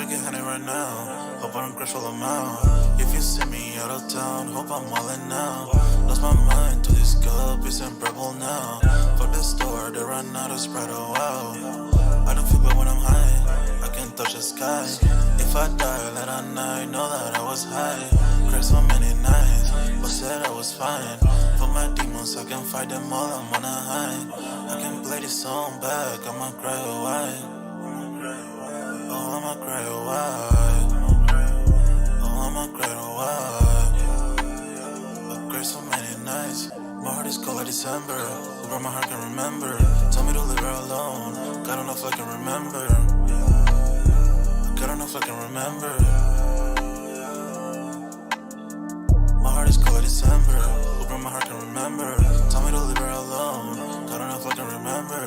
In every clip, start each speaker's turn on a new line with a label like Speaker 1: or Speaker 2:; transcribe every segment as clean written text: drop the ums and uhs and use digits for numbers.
Speaker 1: drinking honey right now. Hope I don't crash all I'm out. If you see me out of town, hope I'm all in now. Lost my mind to this cup, it's unbearable now. Fuck the store, they run out of Sprite, oh wow. I don't feel bad when I'm high, I can touch the sky. If I die late at night, know that I was high. Cried so many nights, but said I was fine. For my demons, I can fight them all, I'm on a high. I can play this song back, I'ma cry a while. Oh, I'ma cry a while. Oh, I'ma cry a while. I cried so many nights. My heart is cold like December. Who brought my heart can remember. Tell me to leave her alone. God don't know if I can remember. God don't know if I can remember. My heart is cold like December. Who brought my heart can remember. Tell me to leave her alone. God don't know if I can remember.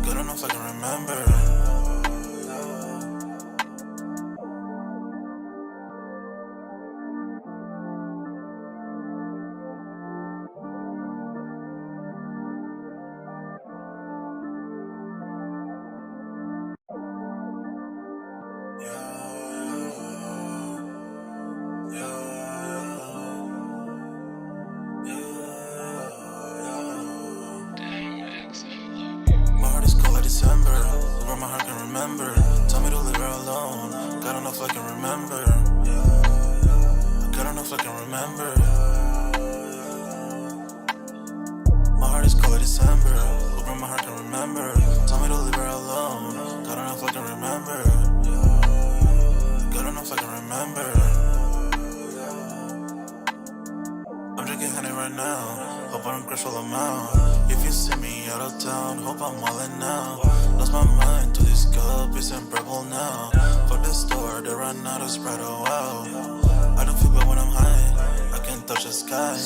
Speaker 1: God don't know if I can remember. My heart is cold like December. Where my heart can remember. Tell me to leave her alone. God don't know if I can remember. God don't know if I can remember. My heart is cold like December. Where my heart can remember. Tell me to leave her alone. God don't know if I can remember. God don't know if I can remember. I'm drinking honey right now. Hope I don't crash all I'm out. If you see me out of town, hope I'm all in now. Lost my mind to this cup, it's unbearable now. Fuck the store, they run out of Sprite, oh wow. I don't feel bad when I'm high, I can touch the sky.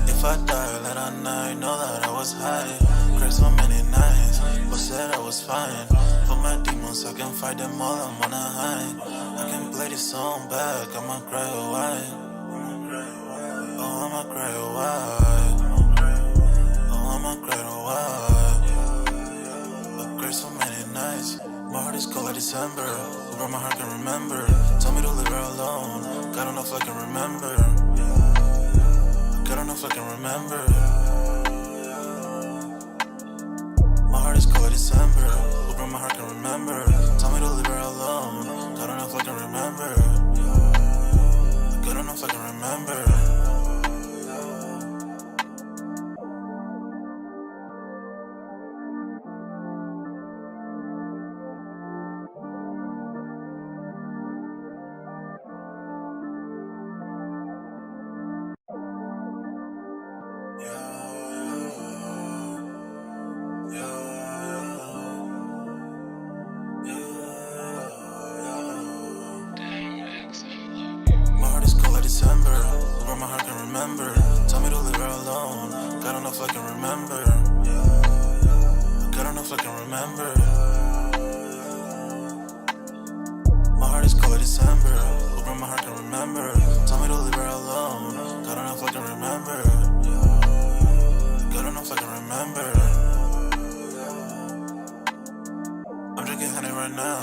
Speaker 1: If I die late at night, know that I was high. Cried so many nights, but said I was fine. For my demons, I can fight them all, I'm on a high. I can play this song back, I'ma cry a while. Oh, I'ma cry a while. Oh, I'ma cry a while. I cried so many nights. My heart is cold like December. Who brought my heart can remember. Tell me to leave her alone. God don't know if I can remember. God don't know if I can remember. My heart is cold like December. Who brought my heart can remember. Tell me to leave her alone. God don't know if I can remember. God don't know if I can remember. My heart is cold like December. Where my heart can remember. Tell me to leave her alone. God don't know if I can remember. God don't know if I can remember. My heart is cold like December. Where my heart can remember. Tell me to leave her alone. God don't know if I can remember. God don't know if I can remember. I'm drinking honey right now.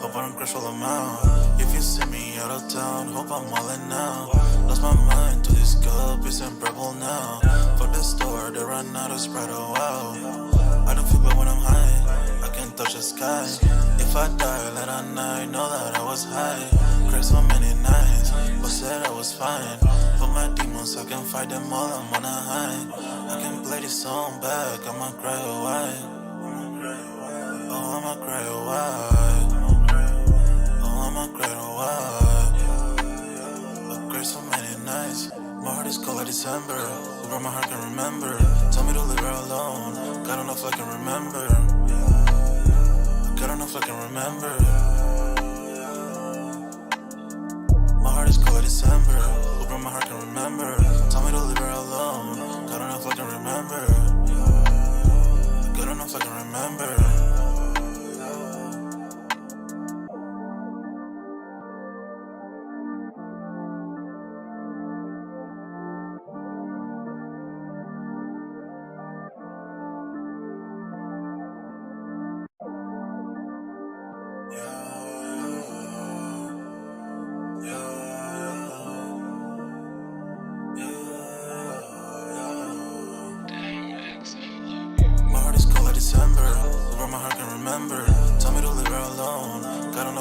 Speaker 1: Hope I don't crash all I'm out. If you see me out of town, hope I'm all in now. Lost my mind to this cup, it's unbearable now. Fuck the store, they run out of Sprite, oh wow. I don't feel bad when I'm high, I can touch the sky. If I die late at night, know that I was high. Cried so many nights, but said I was fine. For my demons, I can fight them all, I'm on a high. I can play this song back, I'ma cry a while. Oh, I'ma cry a while. Oh, I'ma cry a while. I cried so many nights. My heart is cold like December. Who brought my heart can remember. Tell me to leave her alone. God don't know if I can remember. God don't know if I can remember. My heart is cold like December. Who brought my heart can remember. Tell me to leave her alone. God don't know if I can remember. God don't know if I can remember. Yeah.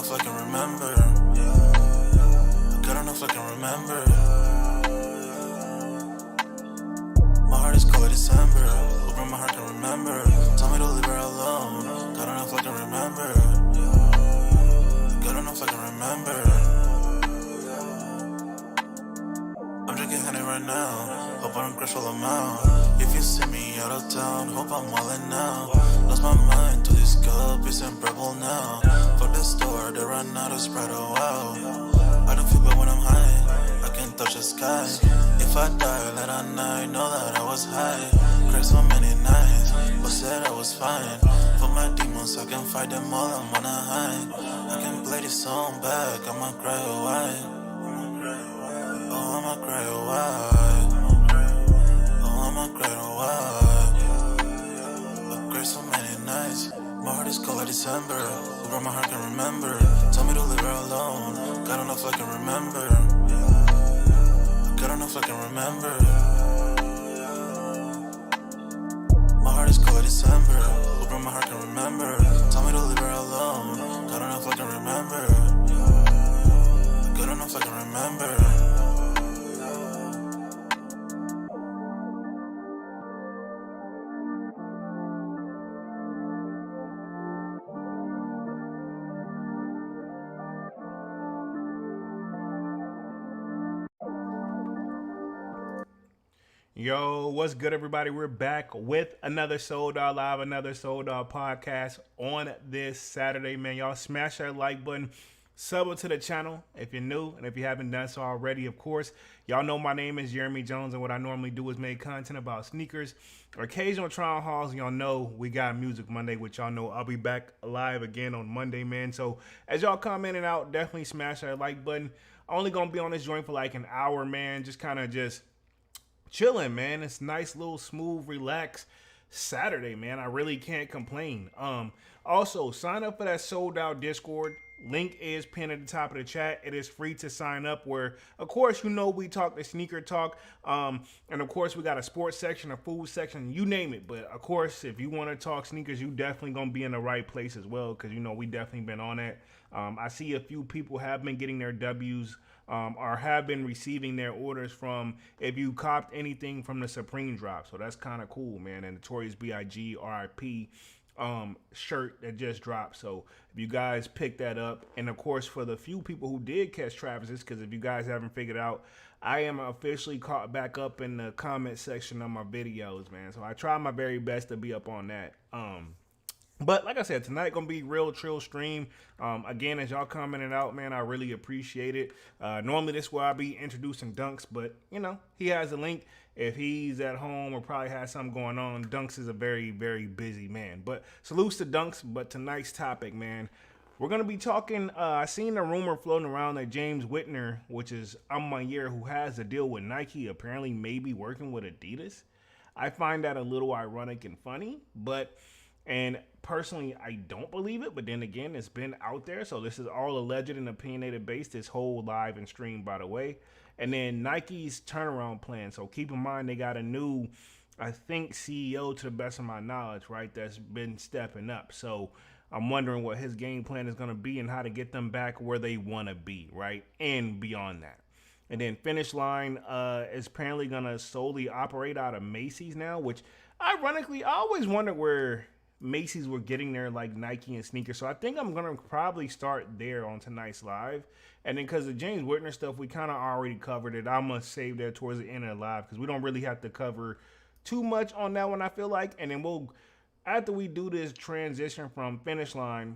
Speaker 1: enough I can remember. Good enough I can remember. My heart is cold December. Open my heart can remember. Tell me to leave her alone. Good enough I can remember. Good enough I can remember. I'm drinking honey right now. Hope I don't crash all I'm out. If you see me out of town, hope I'm wildin' now. Lost my mind to this cup, it's unbearable now. For the store, they run out of Sprite, oh wow. I don't feel bad when I'm high, I can't touch the sky. If I die, let a night know that I was high. Cried so many nights, but said I was fine. For my demons, I can fight them all, I'm on a high. I can play this song back, I'ma cry a while. Oh, I'ma cry a while. Oh, I'ma cry a while. I cried so many nights. My heart is cold like December. Over my heart can remember. Tell me to leave her alone. God enough I can remember. God enough I can remember. My heart is cold like December. Over my heart can remember. Tell me to leave her alone. God enough I can remember. Good enough I can remember.
Speaker 2: Yo, what's good, everybody? We're back with another Sold Out Live, another Sold Out podcast on this Saturday, man. Y'all smash that like button, sub to the channel if you're new, and if you haven't done so already, of course, y'all know my name is Jeremy Jones, and what I normally do is make content about sneakers, occasional trial hauls, and y'all know we got Music Monday, which y'all know I'll be back live again on Monday, man. So as y'all come in and out, definitely smash that like button. Only gonna be on this joint for like an hour, man. Just chilling, man. It's nice little smooth, relaxed Saturday, man. I really can't complain. Also sign up for that Sold Out Discord. Link is pinned at the top of the chat. It is free to sign up, where of course we talk the sneaker talk, and of course we got a sports section, a food section, you name it. But of course, if you want to talk sneakers, you definitely gonna be in the right place as well, because we definitely been on that. I see a few people have been getting their W's, or have been receiving their orders from, if you copped anything from the Supreme drop. So that's kind of cool, man. And Notorious B.I.G. R.I.P. Shirt that just dropped. So if you guys picked that up, and of course for the few people who did catch Travis's, because if you guys haven't figured out, I am officially caught back up in the comment section of my videos, man. So I try my very best to be up on that. But like I said, tonight gonna be real chill stream. Again, as y'all commenting out, man, I really appreciate it. Normally this is where I be introducing Dunks, but he has a link. If he's at home or probably has something going on, Dunks is a very, very busy man. But salutes to Dunks. But tonight's topic, man, we're gonna be talking. I seen a rumor floating around that James Whitner, which is my year, who has a deal with Nike, apparently maybe working with Adidas. I find that a little ironic and funny, and personally, I don't believe it, but then again, it's been out there, so this is all alleged and opinionated based, this whole live and stream, by the way. And then Nike's turnaround plan, so keep in mind they got a new, I think, CEO, to the best of my knowledge, right, that's been stepping up. So I'm wondering what his game plan is going to be and how to get them back where they want to be, right, and beyond that. And then Finish Line is apparently going to solely operate out of Macy's now, which, ironically, I always wondered where Macy's were getting their like Nike and sneakers. So I think I'm going to probably start there on tonight's live. And then because the James Whitner stuff, we kind of already covered it. I'm going to save that towards the end of the live, because we don't really have to cover too much on that one, I feel like. And then after we do this transition from Finish Line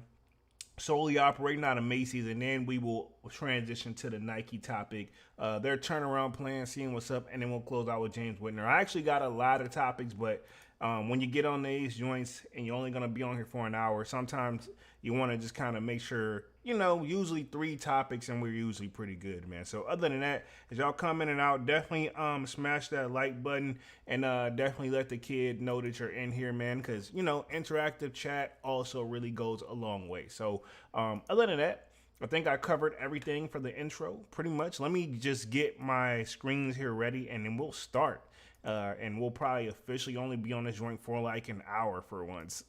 Speaker 2: solely operating out of Macy's, and then we will transition to the Nike topic, their turnaround plan, seeing what's up, and then we'll close out with James Whitner. I actually got a lot of topics, but when you get on these joints and you're only going to be on here for an hour, sometimes you want to just kind of make sure, usually 3 topics, and we're usually pretty good, man. So other than that, as y'all come in and out, definitely smash that like button, and definitely let the kid know that you're in here, man, because, interactive chat also really goes a long way. So other than that, I think I covered everything for the intro, pretty much. Let me just get my screens here ready, and then we'll start. And we'll probably officially only be on this joint for like an hour for once,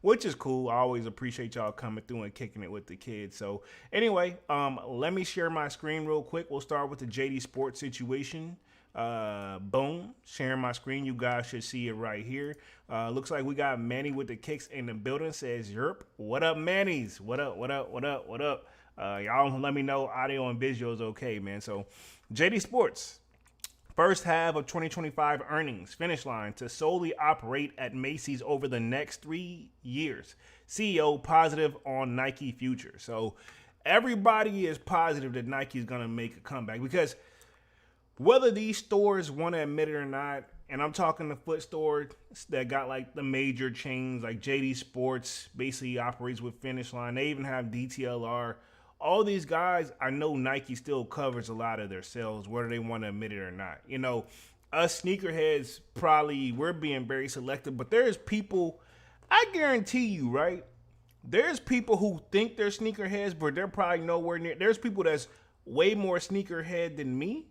Speaker 2: which is cool. I always appreciate y'all coming through and kicking it with the kids. So anyway, let me share my screen real quick. We'll start with the JD Sports situation. Boom, sharing my screen. You guys should see it right here. Looks like we got Manny with the kicks in the building. Says Yerp. What up, Manny's? What up? Y'all let me know audio and visuals okay, man. So JD Sports. First half of 2025 earnings finish line to solely operate at Macy's over the next 3 years. CEO positive on Nike future. So everybody is positive that Nike's going to make a comeback, because whether these stores want to admit it or not, and I'm talking the foot store that got like the major chains like JD Sports basically operates with Finish Line. They even have DTLR. All these guys, I know Nike still covers a lot of their sales, whether they want to admit it or not. You know, us sneakerheads probably, we're being very selective, but there's people, I guarantee you, right? There's people who think they're sneakerheads, but they're probably nowhere near. There's people that's way more sneakerhead than me,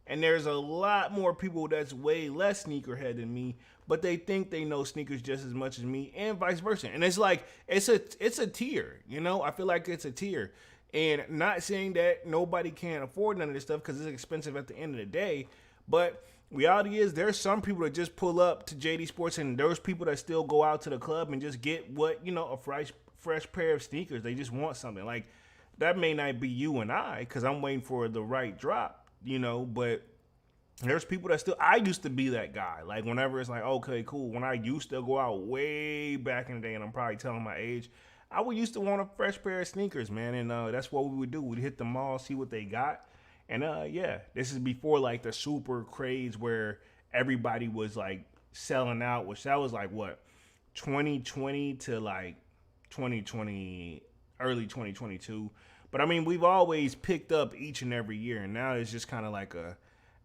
Speaker 2: and there's a lot more people that's way less sneakerhead than me, but they think they know sneakers just as much as me, and vice versa. And it's like, it's a tier, you know? I feel like it's a tier. And not saying that nobody can afford none of this stuff, because it's expensive at the end of the day. But reality is, there's some people that just pull up to JD Sports, and there's people that still go out to the club and just get what, you know, a fresh pair of sneakers. They just want something. Like, that may not be you and I, because I'm waiting for the right drop, you know. But there's people that still, I used to be that guy. Like, whenever it's like, okay, cool. When I used to go out way back in the day, and I'm probably telling my age, I would used to want a fresh pair of sneakers, man, and that's what we would do. We'd hit the mall, see what they got, and yeah, this is before like the super craze where everybody was like selling out, which that was like what, 2020 to like 2020, early 2022. But I mean, we've always picked up each and every year, and now it's just kind of like I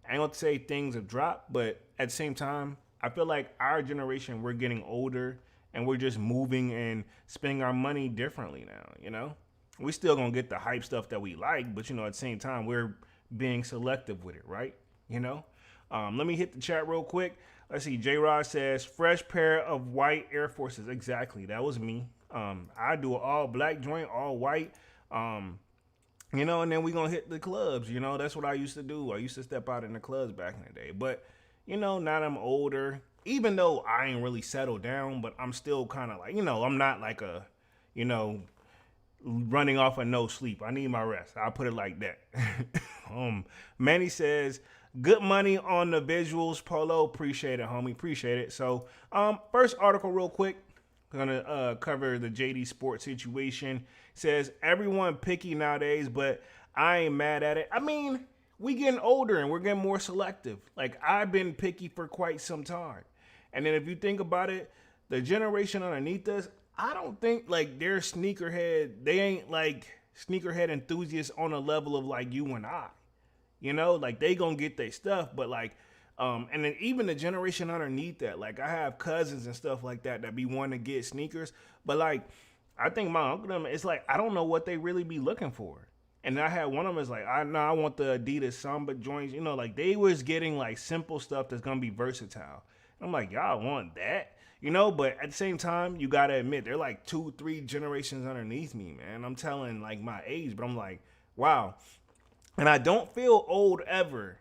Speaker 2: ain't gonna say things have dropped, but at the same time, I feel like our generation, we're getting older, and we're just moving and spending our money differently now, you know? We still gonna get the hype stuff that we like, but, you know, at the same time, we're being selective with it, right? You know? Let me hit the chat real quick. Let's see. J-Rod says, fresh pair of white Air Forces. Exactly. That was me. I do an all black joint, all white. You know, and then we gonna hit the clubs, you know? That's what I used to do. I used to step out in the clubs back in the day. But, you know, now that I'm older, even though I ain't really settled down, but I'm still kind of like, you know, I'm not like a, you know, running off of no sleep. I need my rest. I'll put it like that. Manny says, good money on the visuals, Polo. Appreciate it, homie. Appreciate it. So, first article real quick. I'm going to cover the JD Sports situation. It says, everyone picky nowadays, but I ain't mad at it. I mean, we getting older and we're getting more selective. Like, I've been picky for quite some time. And then if you think about it, the generation underneath us, I don't think like they're sneakerhead. They ain't like sneakerhead enthusiasts on a level of like you and I, you know, like they gonna get their stuff. But like, and then even the generation underneath that, like I have cousins and stuff like that be wanting to get sneakers. But like, I think my uncle them, it's like, I don't know what they really be looking for. And I had one of them is like, I know I want the Adidas Samba joints, you know, like they was getting like simple stuff that's gonna be versatile. I'm like, y'all want that? You know, but at the same time, you got to admit, they're like 2-3 generations underneath me, man. I'm telling like my age, but I'm like, wow. And I don't feel old ever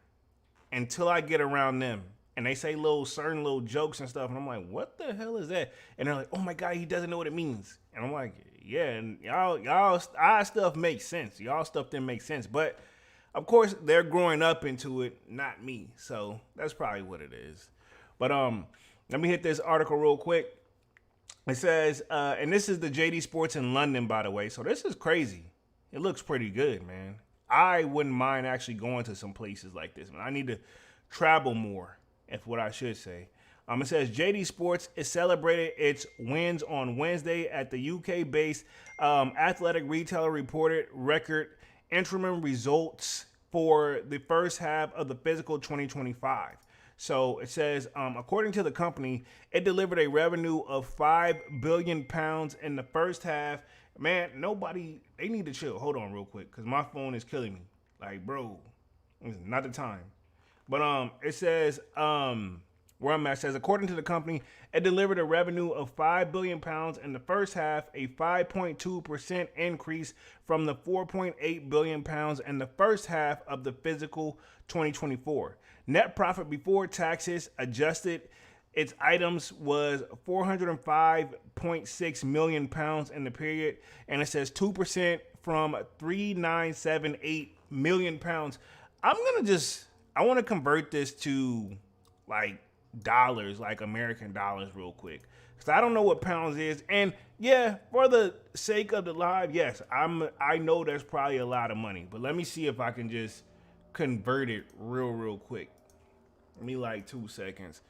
Speaker 2: until I get around them. And they say certain little jokes and stuff. And I'm like, what the hell is that? And they're like, oh my God, he doesn't know what it means. And I'm like, yeah, and our stuff makes sense. Y'all stuff didn't make sense. But of course, they're growing up into it, not me. So that's probably what it is. But let me hit this article real quick. It says, and this is the JD Sports in London, by the way. So this is crazy. It looks pretty good, man. I wouldn't mind actually going to some places like this, man. I need to travel more, if what I should say. It says JD Sports is celebrated its wins on Wednesday at the UK-based athletic retailer reported record interim results for the first half of the fiscal 2025. So it says, according to the company, it delivered a revenue of £5 billion in the first half. Man, they need to chill. Hold on real quick, because my phone is killing me. Like, bro, it's not the time. But it says where I'm at says according to the company, it delivered a revenue of £5 billion in the first half, a 5.2% increase from the £4.8 billion in the first half of the physical 2024. Net profit before taxes adjusted its items was £405.6 million in the period, and it says 2% from £3,978 million. I want to convert this to like dollars, like American dollars, real quick, because I don't know what pounds is. And yeah, for the sake of the live, yes, I know that's probably a lot of money, but let me see if I can just convert it real quick. Give me like 2 seconds.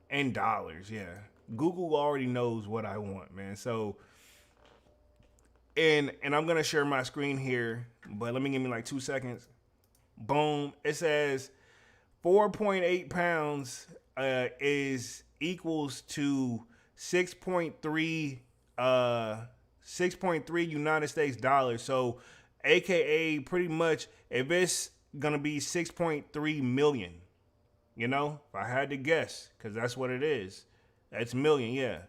Speaker 2: In dollars, yeah. Google already knows what I want, man. So, and I'm gonna share my screen here, but let me give me like 2 seconds. Boom. It says 4.8 pounds is equals to 6.3 6.3 United States dollars. So, AKA pretty much if it's gonna be 6.3 million. You know, if I had to guess, because that's what it is. That's million, yeah.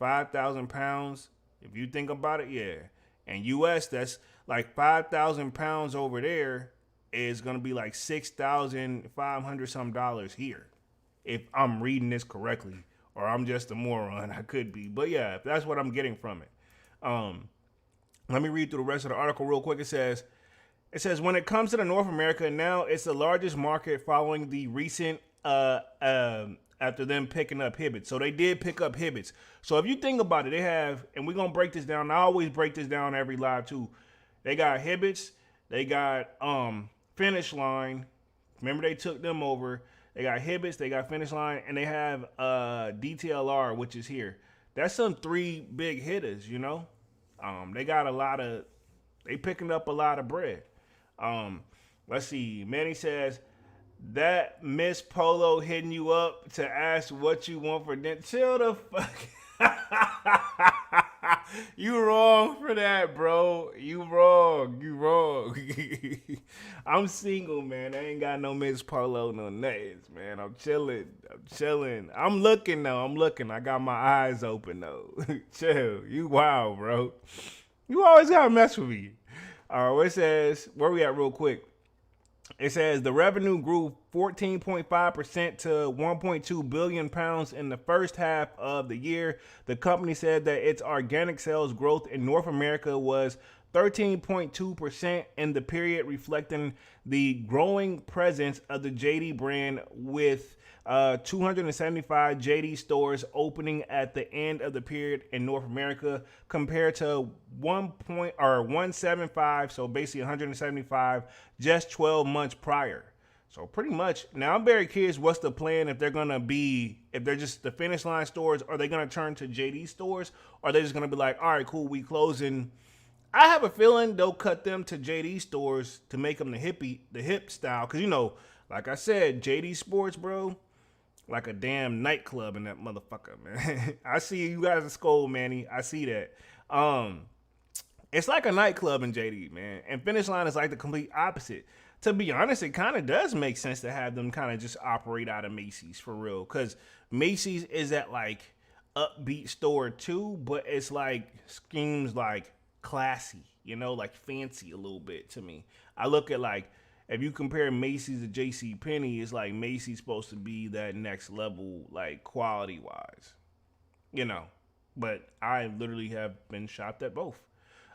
Speaker 2: 5,000 pounds, if you think about it, yeah. And US, that's like 5,000 pounds over there is going to be like 6,500 some dollars here. If I'm reading this correctly, or I'm just a moron, I could be. But yeah, if that's what I'm getting from it. Let me read through the rest of the article real quick. It says, when it comes to the North America, now it's the largest market following the recent after them picking up Hibbets. So they did pick up Hibbets. So if you think about it, they have, and we're gonna break this down. I always break this down every live too. They got Hibbets, they got Finish Line. Remember they took them over. They got Hibbets, they got Finish Line, and they have DTLR, which is here. That's some 3 big hitters, you know. They got they picking up a lot of bread. Let's see. Manny says, that Miss Polo hitting you up to ask what you want for dinner. Chill the fuck. You wrong for that, bro. You wrong. I'm single, man. I ain't got no Miss Polo, no names, man. I'm chilling. I'm looking, though. I got my eyes open, though. Chill. You wild, bro. You always gotta mess with me. All right, it says, where we at real quick? It says the revenue grew 14.5% to £1.2 billion in the first half of the year. The company said that its organic sales growth in North America was 13.2% in the period, reflecting the growing presence of the JD brand with 275 JD stores opening at the end of the period in North America compared to 175, so basically 175 just 12 months prior. So pretty much, now I'm very curious what's the plan if they're just the Finish Line stores, are they going to turn to JD stores, or are they just going to be like, all right, cool, we closing. I have a feeling they'll cut them to JD stores to make them the hip style. Because, you know, like I said, JD Sports, bro, like a damn nightclub in that motherfucker, man. I see you guys are scold, Manny. I see that. It's like a nightclub in JD, man. And Finish Line is like the complete opposite. To be honest, it kind of does make sense to have them kind of just operate out of Macy's for real. Because Macy's is that like upbeat store too, but it's like schemes like classy, you know, like fancy a little bit to me. I look at like, if you compare Macy's to JCPenney, it's like Macy's supposed to be that next level, like quality-wise, you know. But I literally have been shopped at both.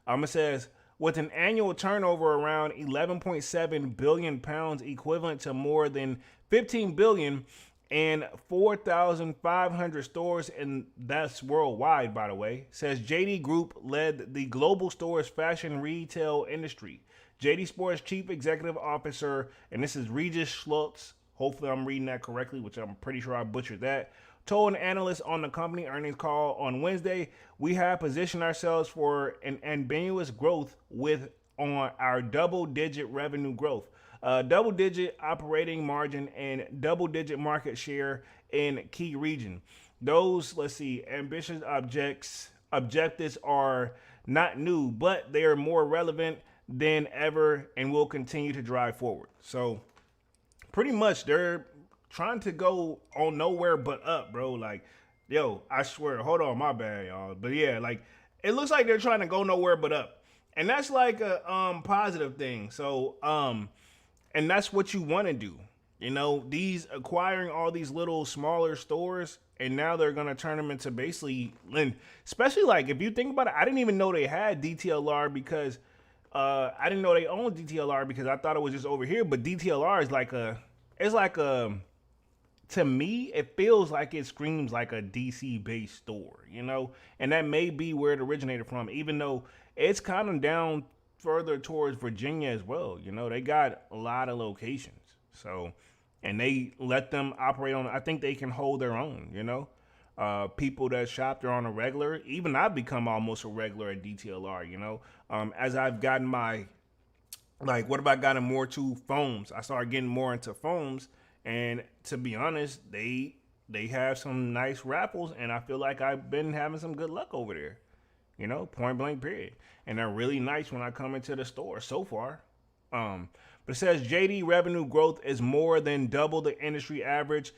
Speaker 2: It says, with an annual turnover around 11.7 billion pounds, equivalent to more than 15 billion, and 4,500 stores, and that's worldwide, by the way, says JD Group led the global stores fashion retail industry. JD Sports Chief Executive Officer, and this is Regis Schultz, hopefully I'm reading that correctly, which I'm pretty sure I butchered that, told an analyst on the company earnings call on Wednesday, we have positioned ourselves for an ambiguous growth on our double-digit revenue growth, double-digit operating margin, and double-digit market share in key region. Those, ambitious objectives are not new, but they are more relevant than ever and will continue to drive forward. So pretty much they're trying to go on nowhere but up, bro. Like, yo, I swear, hold on, my bad, y'all. But yeah, like it looks like they're trying to go nowhere but up. And that's like a positive thing. So, and that's what you want to do. You know, these acquiring all these little smaller stores, and now they're gonna turn them into basically, and especially like if you think about it, I didn't even know they had DTLR because I didn't know they owned DTLR because I thought it was just over here. But DTLR is like it's like a, to me, it feels like it screams like a DC based store, you know, and that may be where it originated from, even though it's kind of down further towards Virginia as well. You know, they got a lot of locations. So, and they let them operate on, I think they can hold their own, you know. People that shop there on a regular, even I've become almost a regular at DTLR, you know. As I've gotten my, like, what have I gotten more to foams? I started getting more into foams, and to be honest, they have some nice raffles, and I feel like I've been having some good luck over there, you know, point blank period. And they're really nice when I come into the store so far. But it says JD revenue growth is more than double the industry average.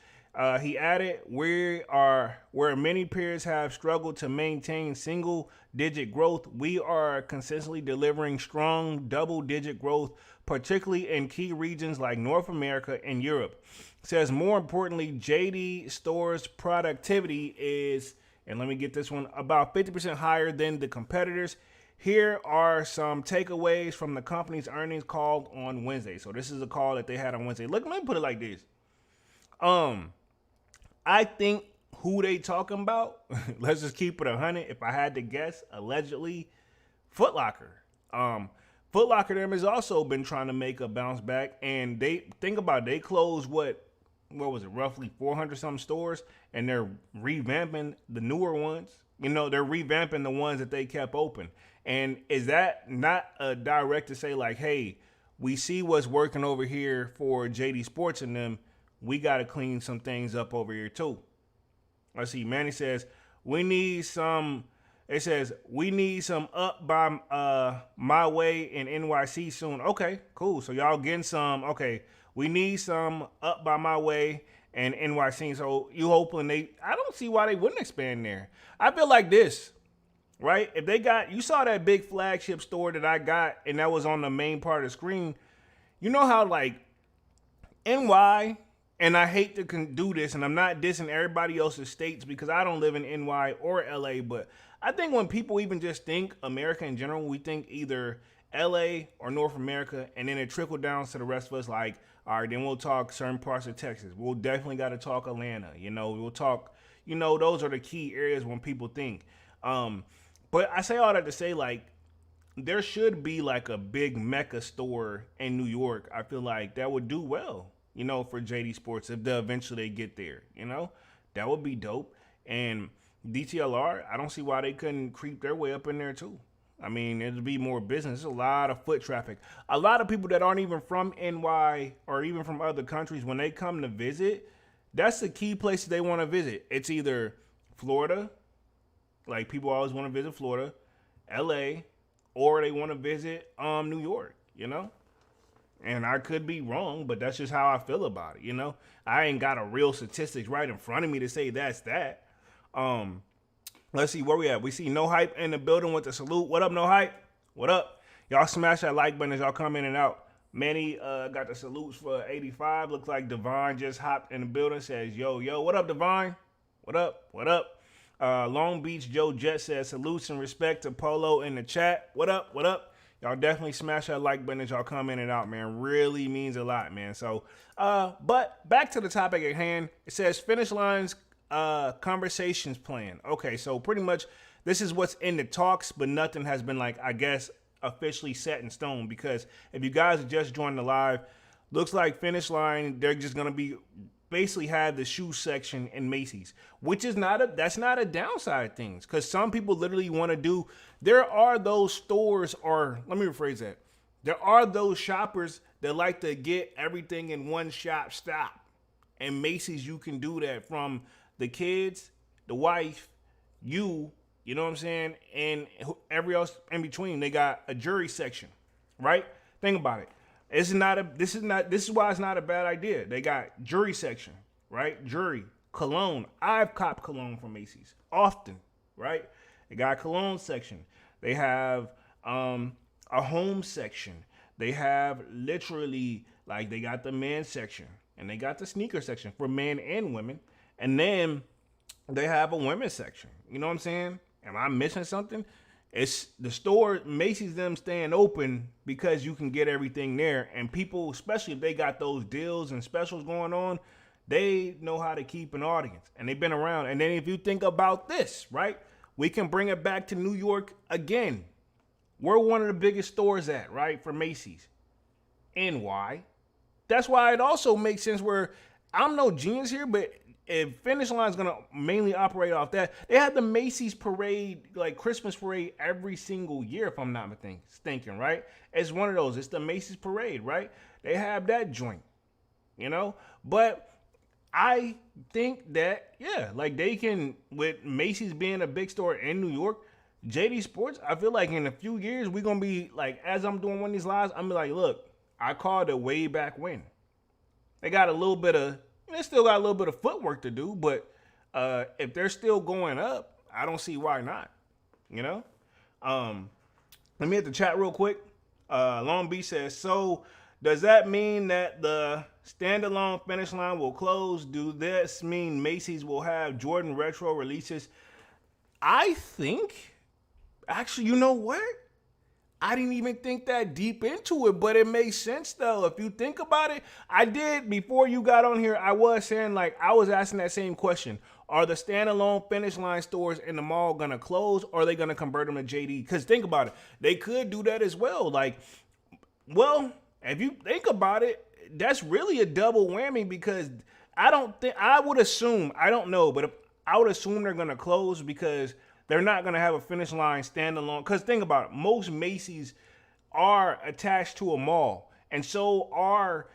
Speaker 2: He added, where many peers have struggled to maintain single-digit growth, we are consistently delivering strong double-digit growth, particularly in key regions like North America and Europe. It says, more importantly, JD Stores productivity is, and let me get this one, about 50% higher than the competitors. Here are some takeaways from the company's earnings call on Wednesday. So this is a call that they had on Wednesday. Look, let me put it like this. I think who they talking about, let's just keep it 100. If I had to guess, allegedly, Foot Locker. Foot Locker them has also been trying to make a bounce back. And they, think about it, they closed what was it, roughly 400 some stores, and they're revamping the newer ones. You know, they're revamping the ones that they kept open. And is that not a direct to say like, hey, we see what's working over here for JD Sports and them, we got to clean some things up over here too. Let's see. Manny says, we need some up by my way in NYC soon. Okay, cool. So y'all getting some, okay. We need some up by my way and NYC. So you hoping I don't see why they wouldn't expand there. I feel like this, right? If they got, you saw that big flagship store that I got and that was on the main part of the screen. You know how like NY, and I hate to do this, and I'm not dissing everybody else's states because I don't live in NY or LA, but I think when people even just think America in general, we think either LA or North America, and then it trickle down to the rest of us like, all right, then we'll talk certain parts of Texas. We'll definitely got to talk Atlanta. You know, we'll talk, you know, those are the key areas when people think. But I say all that to say, like, there should be like a big Mecca store in New York. I feel like that would do well, you know, for JD Sports if they eventually get there, you know, that would be dope. And DTLR, I don't see why they couldn't creep their way up in there too. I mean, it'd be more business. There's a lot of foot traffic. A lot of people that aren't even from NY or even from other countries, when they come to visit, that's the key places they want to visit. It's either Florida, like people always want to visit Florida, LA, or they want to visit New York, you know? And I could be wrong, but that's just how I feel about it, you know? I ain't got a real statistics right in front of me to say that's that. Let's see where we at. We see No Hype in the building with the salute. What up, No Hype? What up? Y'all smash that like button as y'all come in and out. Manny got the salutes for 85. Looks like Divine just hopped in the building. Says, yo, what up, Divine? What up? What up? Long Beach Joe Jet says, salutes and respect to Polo in the chat. What up? What up? Y'all definitely smash that like button as y'all come in and out, man. Really means a lot, man. So, but back to the topic at hand. It says Finish Line's conversations plan. Okay, so pretty much this is what's in the talks, but nothing has been, like, I guess, officially set in stone. Because if you guys are just joining the live, looks like Finish Line, they're just gonna be basically have the shoe section in Macy's, which is that's not a downside of things, because some people literally want to do. There are those stores, or let me rephrase that. There are those shoppers that like to get everything in one shop stop, and Macy's, you can do that from the kids, the wife, you know what I'm saying, and every else in between. They got a jewelry section, right? Think about it. This is why it's not a bad idea. They got jewelry section, right? Jewelry, cologne. I've copped cologne from Macy's often, right? They got a cologne section. They have a home section. They have literally, like, they got the men's section and they got the sneaker section for men and women. And then they have a women's section. You know what I'm saying? Am I missing something? It's the store, Macy's, them staying open because you can get everything there. And people, especially if they got those deals and specials going on, they know how to keep an audience. And they've been around. And then if you think about this, right? We can bring it back to New York again. We're one of the biggest stores at, right, for Macy's. And why? That's why it also makes sense where I'm no genius here, but if Finish Line is going to mainly operate off that, they have the Macy's parade, like Christmas parade, every single year, if I'm not thinking, right? It's one of those. It's the Macy's parade, right? They have that joint, you know? But I think that, yeah, like they can, with Macy's being a big store in New York, JD Sports, I feel like in a few years, we're going to be like, as I'm doing one of these lives, I'm like, look, I called it way back when. They got a little bit of, they still got a little bit of footwork to do, but if they're still going up, I don't see why not, you know? Let me hit the chat real quick. Long Beach says, so does that mean that the standalone Finish Line will close? Do this mean Macy's will have Jordan retro releases? I think, actually, you know what? I didn't even think that deep into it, but it makes sense though. If you think about it, I did, before you got on here, I was saying, like, I was asking that same question. Are the standalone Finish Line stores in the mall going to close, or are they going to convert them to JD? Because think about it. They could do that as well. Like, well, if you think about it, that's really a double whammy, because I would assume, I don't know, but I would assume they're going to close because they're not going to have a Finish Line standalone. Because think about it. Most Macy's are attached to a mall, and so are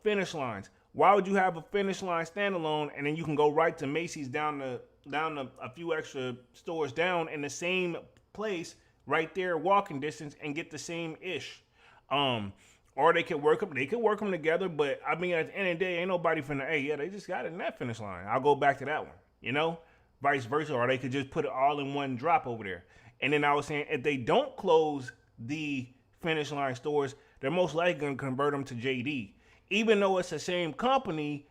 Speaker 2: Finish Lines. Why would you have a Finish Line standalone and then you can go right to Macy's down a few extra stores down in the same place right there, walking distance, and get the same ish? Or they could work them together, but I mean, at the end of the day, ain't nobody finna, hey, yeah, they just got it in that Finish Line, I'll go back to that one, you know? Vice versa, or they could just put it all in one drop over there. And then I was saying, if they don't close the Finish Line stores, they're most likely going to convert them to JD. Even though it's the same company,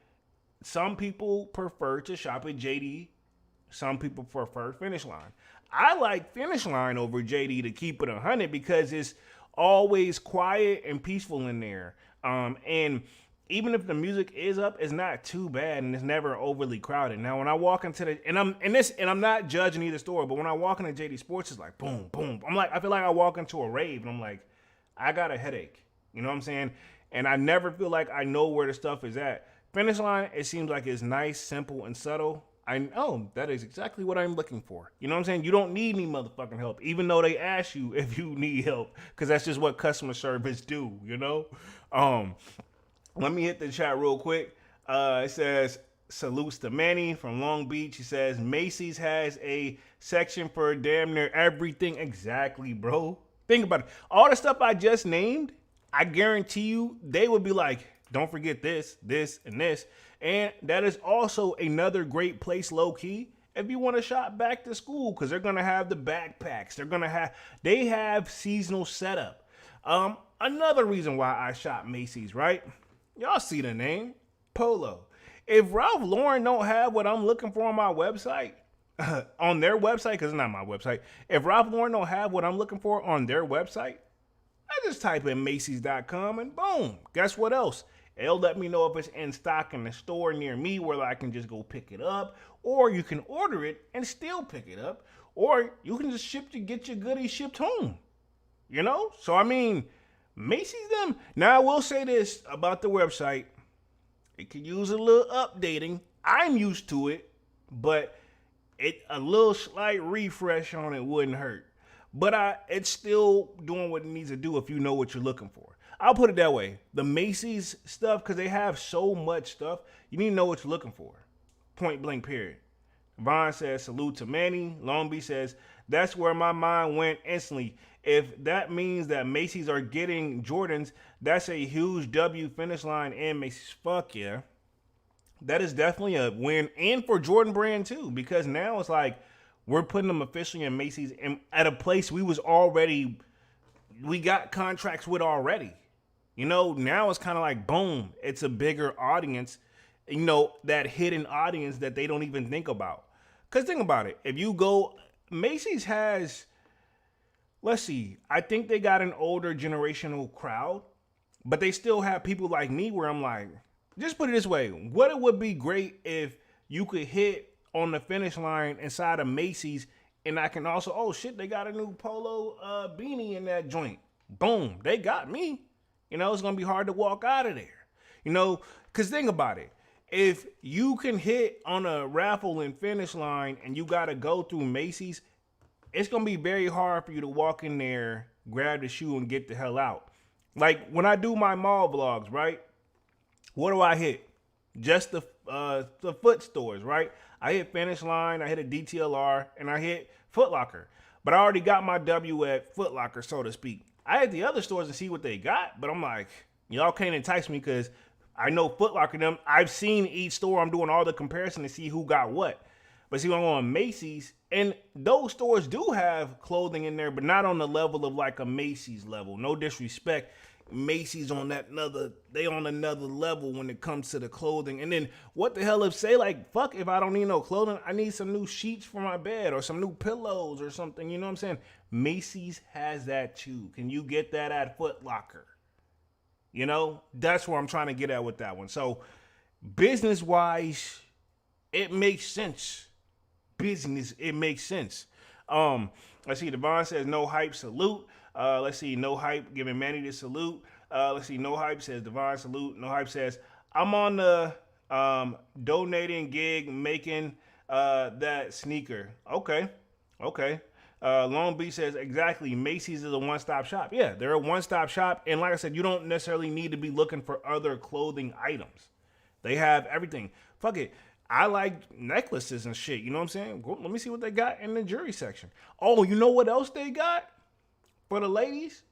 Speaker 2: some people prefer to shop at JD. Some people prefer Finish Line. I like Finish Line over JD, to keep it 100, because it's always quiet and peaceful in there. And even if the music is up, it's not too bad, and it's never overly crowded. Now, when I walk into the, and I'm not judging either store, but when I walk into JD Sports, it's like boom, boom. I feel like I walk into a rave, and I'm like, I got a headache. You know what I'm saying? And I never feel like I know where the stuff is at. Finish Line, it seems like it's nice, simple, and subtle. I know that is exactly what I'm looking for. You know what I'm saying? You don't need any motherfucking help, even though they ask you if you need help, because that's just what customer service do, you know? Let me hit the chat real quick. It says, salutes to Manny from Long Beach. He says, Macy's has a section for damn near everything. Exactly, bro. Think about it. All the stuff I just named, I guarantee you, they would be like, don't forget this, this, and this. And that is also another great place, low key, if you want to shop back to school, because they're going to have the backpacks. They have seasonal setup. Another reason why I shop Macy's, right? Y'all see the name, Polo. If Ralph Lauren don't have what I'm looking for on my website, on their website, because it's not my website. If Ralph Lauren don't have what I'm looking for on their website, I just type in Macy's.com and boom. Guess what else? It'll let me know if it's in stock in the store near me where I can just go pick it up, or you can order it and still pick it up, or you can just get your goodies shipped home. You know? So, I mean, Macy's them. Now, I will say this about the website. It could use a little updating. I'm used to it, but a little slight refresh on it wouldn't hurt. But it's still doing what it needs to do if you know what you're looking for. I'll put it that way. The Macy's stuff, because they have so much stuff, you need to know what you're looking for. Point blank, period. Vaughn says, salute to Manny. Long Beach says, That's where my mind went instantly. If that means that Macy's are getting Jordans, that's a huge W. Finish Line and Macy's. Fuck yeah. That is definitely a win, and for Jordan Brand too, because now it's like we're putting them officially in Macy's and at a place we got contracts with already. Now it's kind of like boom, it's a bigger audience, that hidden audience that they don't even think about. Cause think about it, if you go, Macy's has, let's see, I think they got an older generational crowd, but they still have people like me where I'm like, just put it this way, what it would be great if you could hit on the finish line inside of Macy's, and I can also, oh shit, they got a new polo beanie in that joint. Boom, they got me. It's gonna be hard to walk out of there. Cause think about it. If you can hit on a raffle and finish line and you gotta go through Macy's, it's gonna be very hard for you to walk in there, grab the shoe, and get the hell out. Like when I do my mall vlogs, right? What do I hit? Just the foot stores, right? I hit Finish Line, I hit a DTLR, and I hit Foot Locker. But I already got my W at Foot Locker, so to speak. I hit the other stores to see what they got, but I'm like, y'all can't entice me because I know Foot Locker them. I've seen each store. I'm doing all the comparison to see who got what. But see, I'm on Macy's, and those stores do have clothing in there, but not on the level of like a Macy's level. No disrespect. Macy's on another level when it comes to the clothing. And then what the hell if say like, fuck, if I don't need no clothing, I need some new sheets for my bed or some new pillows or something. You know what I'm saying? Macy's has that too. Can you get that at Foot Locker? That's where I'm trying to get at with that one. So business wise, it makes sense. It makes sense. Let's see, Devon says no hype, salute. Let's see, no hype, giving Manny the salute. Let's see, no hype says Divine salute. No hype says I'm on the donating gig making that sneaker. Okay. Long Beach says exactly. Macy's is a one-stop shop. Yeah, they're a one-stop shop, and like I said, you don't necessarily need to be looking for other clothing items. They have everything. Fuck it. I like necklaces and shit. You know what I'm saying? Let me see what they got in the jewelry section. Oh, you know what else they got? For the ladies,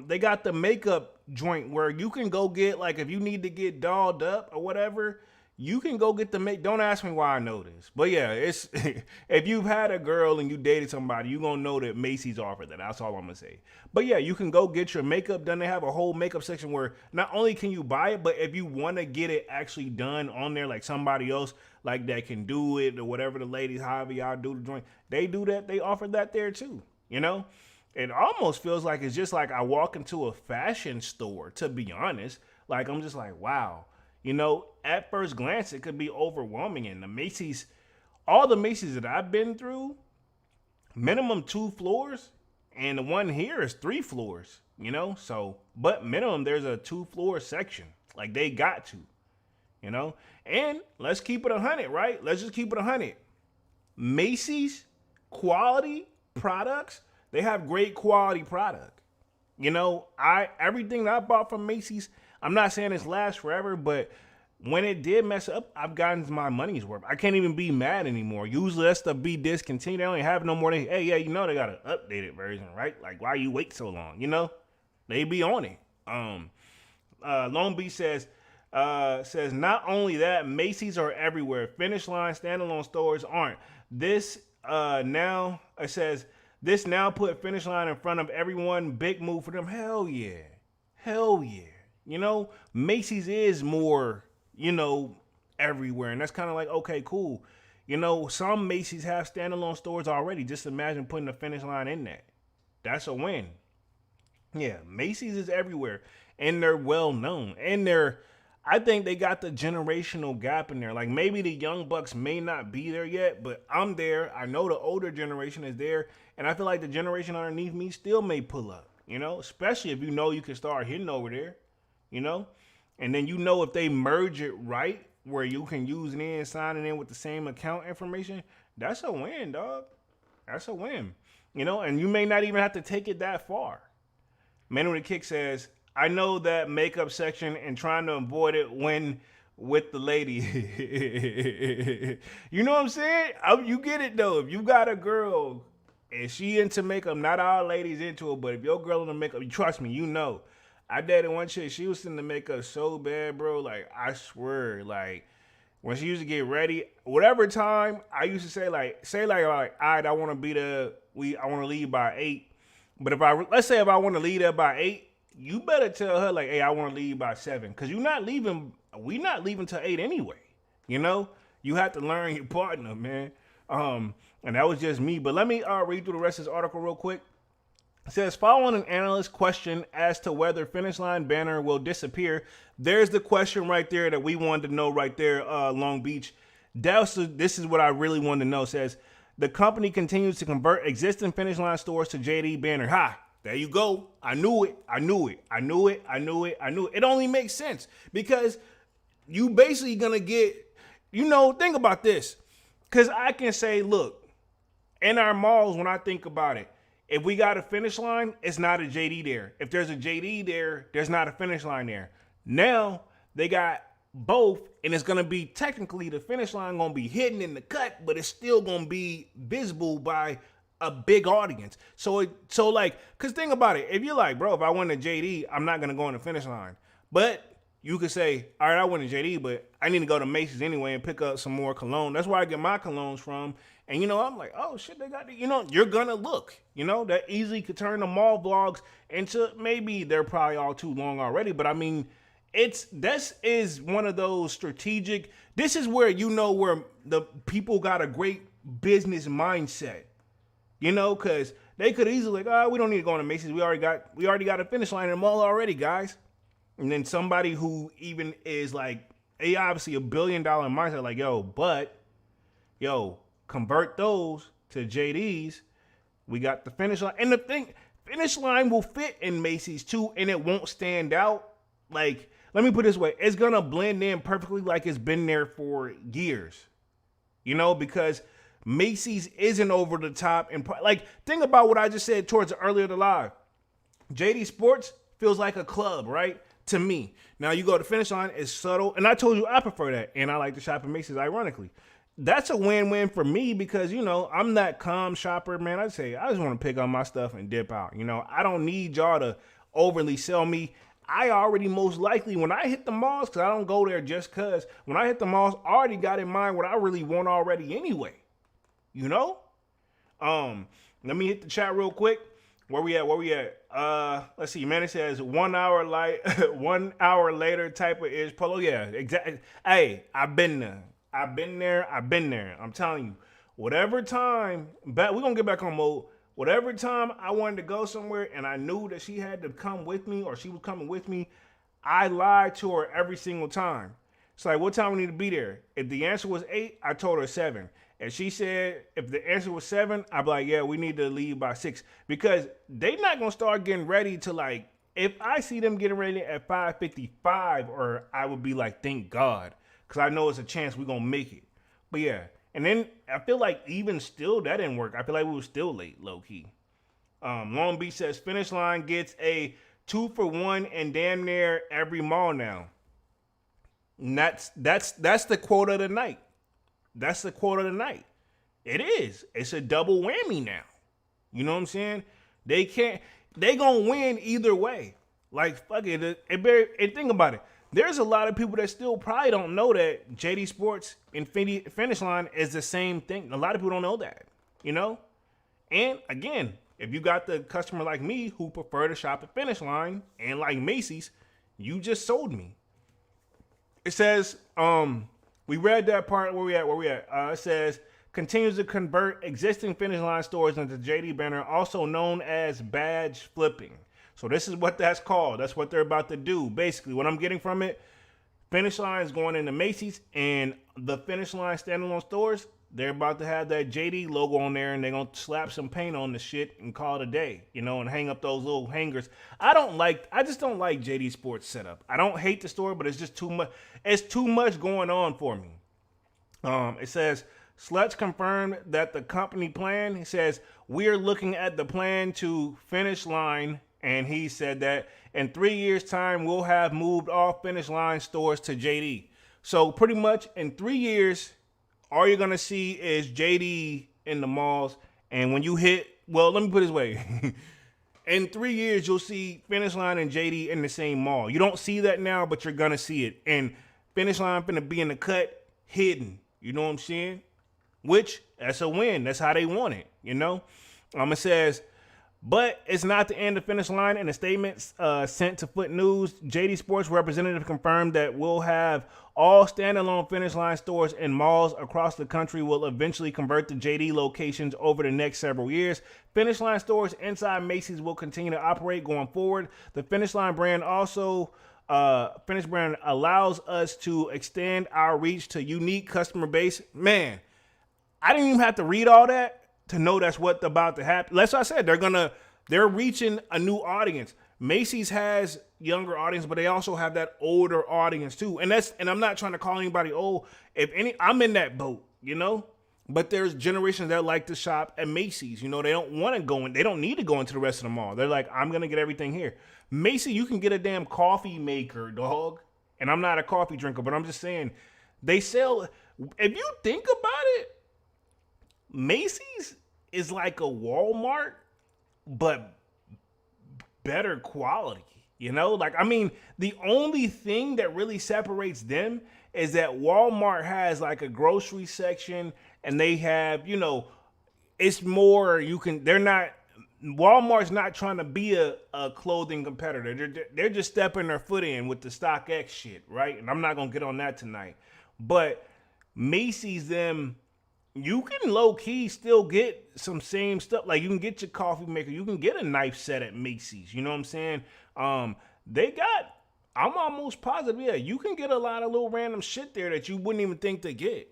Speaker 2: they got the makeup joint where you can go get, like, if you need to get dolled up or whatever, you can go get the make. Don't ask me why I know this, but yeah, it's if you've had a girl and you dated somebody, you gonna know that Macy's offered that. That's all I'm gonna say. But yeah, you can go get your makeup done. They have a whole makeup section where not only can you buy it, but if you want to get it actually done on there, like somebody else like that can do it or whatever the ladies, however y'all do the joint, they do that. They offer that there too. It almost feels like it's just like I walk into a fashion store, to be honest. Like, I'm just like, wow. At first glance, it could be overwhelming. And the Macy's, all the Macy's that I've been through, minimum 2 floors. And the one here is 3 floors, So, but minimum, there's a 2-floor section. Like, they got to, And let's keep it 100, right? Let's just keep it 100. Macy's quality products, they have great quality product. Everything that I bought from Macy's, I'm not saying this lasts forever, but when it did mess up, I've gotten my money's worth. I can't even be mad anymore. Usually that stuff be discontinued. They don't have no more. They got an updated version, right? Like, why you wait so long? They be on it. Long Beach says not only that, Macy's are everywhere. Finish Line standalone stores aren't. This now put Finish Line in front of everyone. Big move for them. Hell yeah. Macy's is more, everywhere. And that's kind of like, okay, cool. Some Macy's have standalone stores already. Just imagine putting a Finish Line in that. That's a win. Yeah, Macy's is everywhere. And they're well known. And I think they got the generational gap in there. Like, maybe the young bucks may not be there yet, but I'm there. I know the older generation is there. And I feel like the generation underneath me still may pull up, especially if you can start hitting over there, and then if they merge it right where you can use it in, sign it in with the same account information, that's a win, dog. That's a win, and you may not even have to take it that far. Man with a Kick says, I know that makeup section and trying to avoid it when with the lady. You know what I'm saying? You get it though. If you got a girl If she into makeup, not all ladies into it, but if your girl into makeup, trust me, you know. I dated one chick, she was into makeup so bad, bro. Like, I swear, like, when she used to get ready, whatever time, I used to say, all right, I want to I want to leave by 8. But let's say if I want to leave there by 8, you better tell her, like, hey, I want to leave by 7. Because we not leaving till 8 anyway. You know? You have to learn your partner, man. And that was just me. But let me read through the rest of this article real quick. It says, following an analyst's question as to whether finish line banner will disappear, there's the question right there that we wanted to know right there, Long Beach. This is what I really wanted to know. It says, the company continues to convert existing finish line stores to JD banner. Ha! There you go. I knew it. It only makes sense because you basically going to get, think about this. Because I can say, look, in our malls, when I think about it, if we got a finish line, it's not a JD there. If there's a JD there, there's not a finish line there. Now, they got both, and it's going to be technically the finish line going to be hidden in the cut, but it's still going to be visible by a big audience. So because think about it. If you're like, bro, if I went to JD, I'm not going to go on the finish line. But you could say, all right, I went to JD, but I need to go to Macy's anyway and pick up some more cologne. That's where I get my colognes from. And, I'm like, oh, shit, they got you're going to look. That easily could turn the mall vlogs into, maybe they're probably all too long already. But, I mean, this is one of those strategic, this is where where the people got a great business mindset. Because they could easily, we don't need to go to Macy's. We already got a finish line in the mall already, guys. And then somebody who even is like, obviously $1 billion mindset, like, convert those to JDs. We got the finish line. And the thing, finish line will fit in Macy's too, and it won't stand out. Like, let me put it this way. It's going to blend in perfectly like it's been there for years. Because Macy's isn't over the top. And like, think about what I just said towards earlier the live. JD Sports feels like a club, right? To me. Now you go to finish line, it's subtle. And I told you I prefer that. And I like to shop at Macy's, ironically. That's a win-win for me because, I'm that calm shopper, man. I just want to pick up my stuff and dip out. I don't need y'all to overly sell me. I already most likely, when I hit the malls, because I don't go there just because, when I hit the malls, I already got in mind what I really want already anyway. Let me hit the chat real quick. Where we at? Let's see, man. It says 1 hour 1 hour later type of ish polo. Yeah, exactly. Hey, I've been there. I'm telling you, whatever time, we're going to get back on mode. Whatever time I wanted to go somewhere and I knew that she had to come with me or she was coming with me, I lied to her every single time. It's like, what time we need to be there? If the answer was 8, I told her 7. And she said, if the answer was 7, I'd be like, yeah, we need to leave by 6. Because they not going to start getting ready to like, if I see them getting ready at 5:55, or I would be like, thank God. Because I know it's a chance we're going to make it. But yeah. And then I feel like even still, that didn't work. I feel like we were still late, low key. Long Beach says finish line gets a 2-for-1 and damn near every mall now. And that's the quote of the night. That's the quote of the night. It is. It's a double whammy now. You know what I'm saying? They gonna win either way. Like, fuck it. And think about it. There's a lot of people that still probably don't know that JD Sports and Finish Line is the same thing. A lot of people don't know that, And again, if you got the customer like me who prefer to shop at Finish Line and like Macy's, you just sold me. It says, we read that part. Where we at? It says, continues to convert existing Finish Line stores into JD banner, also known as badge flipping. So this is what that's called. That's what they're about to do. Basically, what I'm getting from it, Finish Line is going into Macy's, and the Finish Line standalone stores, they're about to have that JD logo on there, and they're going to slap some paint on the shit and call it a day, and hang up those little hangers. I just don't like JD Sports setup. I don't hate the store, but it's just too much. It's too much going on for me. It says, Sluts confirmed that the company plan, he says, we're looking at the plan to Finish Line. And he said that in 3 years' time, we'll have moved all Finish Line stores to JD. So pretty much in 3 years, all you're going to see is JD in the malls. And when you hit well, let me put it this way. In 3 years, you'll see Finish Line and JD in the same mall. You don't see that now, but you're gonna see it. And Finish Line finna be in the cut, hidden. You know what I'm saying? Which, that's a win. That's how they want it, you know? It says, but it's not the end of Finish Line. In a statement sent to Foot News, JD Sports representative confirmed that we'll have all standalone Finish Line stores in malls across the country will eventually convert to JD locations over the next several years. Finish Line stores inside Macy's will continue to operate going forward. The Finish Line brand Finish brand allows us to extend our reach to unique customer base. Man, I didn't even have to read all that to know that's what's about to happen. That's what I said. They're reaching a new audience. Macy's has younger audience, but they also have that older audience too. And I'm not trying to call anybody old. I'm in that boat, you know. But there's generations that like to shop at Macy's. You know, they don't want to go in. They don't need to go into the rest of the mall. They're like, I'm gonna get everything here. Macy, you can get a damn coffee maker, dog. And I'm not a coffee drinker, but I'm just saying, they sell. If you think about it, Macy's is like a Walmart, but better quality, you know? Like, I mean, the only thing that really separates them is that Walmart has like a grocery section and they have, you know, it's more, Walmart's not trying to be a clothing competitor. They're just stepping their foot in with the StockX shit, right? And I'm not going to get on that tonight. But Macy's, you can low-key still get some same stuff. Like, you can get your coffee maker. You can get a knife set at Macy's. You know what I'm saying? I'm almost positive, yeah, you can get a lot of little random shit there that you wouldn't even think to get.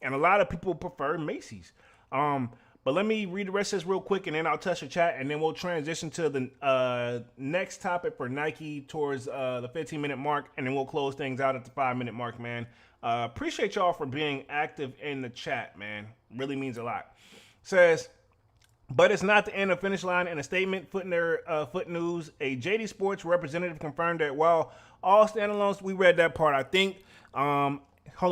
Speaker 2: And a lot of people prefer Macy's. But let me read the rest of this real quick, and then I'll touch the chat, and then we'll transition to the next topic for Nike towards the 15-minute mark, and then we'll close things out at the 5-minute mark, man. Appreciate y'all for being active in the chat, man. Really means a lot. Says, but it's not the end of Finish Line. In a statement, Foot News, a JD Sports representative confirmed that while all standalones, we read that part. I think, hold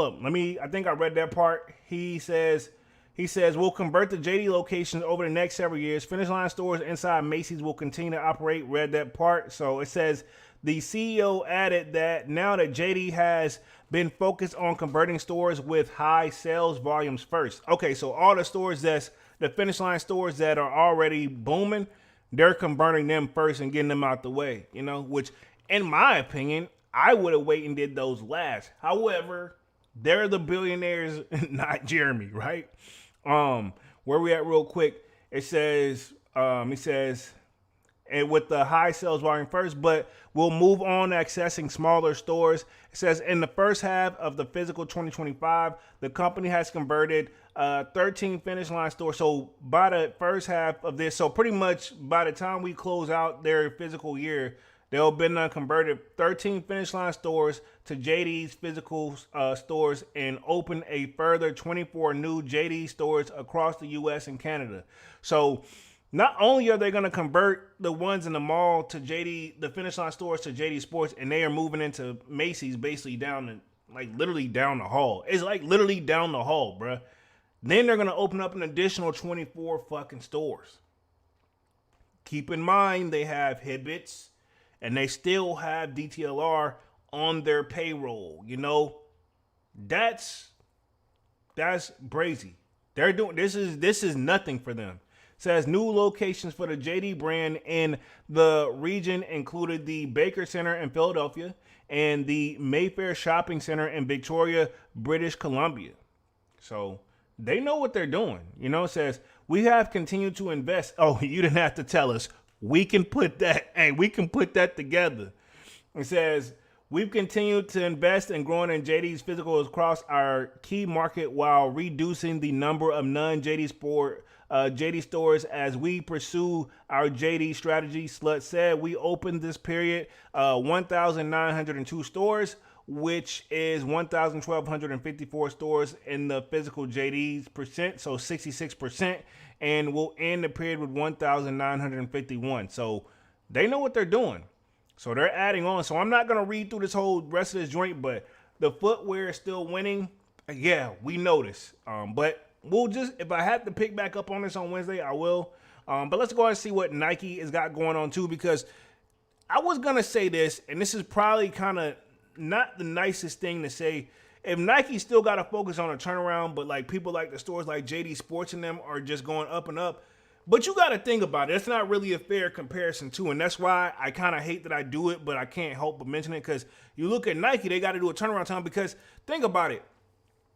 Speaker 2: up, I think I read that part. He says, we'll convert the JD locations over the next several years. Finish Line stores inside Macy's will continue to operate. Read that part. So it says, the CEO added that now that JD has been focused on converting stores with high sales volumes first. Okay, so all the stores the Finish Line stores that are already booming, they're converting them first and getting them out the way, you know, which in my opinion, I would have waited and did those last. However, they're the billionaires, not Jeremy, right? Where we at real quick, it says, and with the high sales volume first, but we'll move on to accessing smaller stores. It says in the first half of the physical 2025, the company has converted 13 Finish Line stores. So by the first half of this, so pretty much by the time we close out their physical year, they'll have been converted 13 Finish Line stores to JD's physical stores and open a further 24 new JD stores across the U.S. and Canada. So not only are they going to convert the ones in the mall to JD, the Finish Line stores to JD Sports, and they are moving into Macy's basically literally down the hall. It's like literally down the hall, bruh. Then they're going to open up an additional 24 fucking stores. Keep in mind they have Hibbits and they still have DTLR on their payroll. You know, that's brazy. They're doing this is nothing for them. Says new locations for the JD brand in the region included the Baker Center in Philadelphia and the Mayfair Shopping Center in Victoria, British Columbia. So they know what they're doing. You know, it says we have continued to invest. Oh, you didn't have to tell us. We can put that together. It says we've continued to invest in growing in JD's physicals across our key market while reducing the number of JD stores as we pursue our JD strategy. Slut said we opened this period 1,902 stores, which is 1,154 stores in the physical JD's percent, so 66%, and we'll end the period with 1,951. So they know what they're doing. So they're adding on. So I'm not going to read through this whole rest of this joint, but the footwear is still winning. Yeah, we notice. But we'll just, if I have to pick back up on this on Wednesday, I will. But let's go ahead and see what Nike has got going on too, because I was going to say this, and this is probably kind of not the nicest thing to say. If Nike still got to focus on a turnaround, but like people like the stores like JD Sports and them are just going up and up. But you got to think about it. It's not really a fair comparison too. And that's why I kind of hate that I do it, but I can't help but mention it, because you look at Nike, they got to do a turnaround time, because think about it.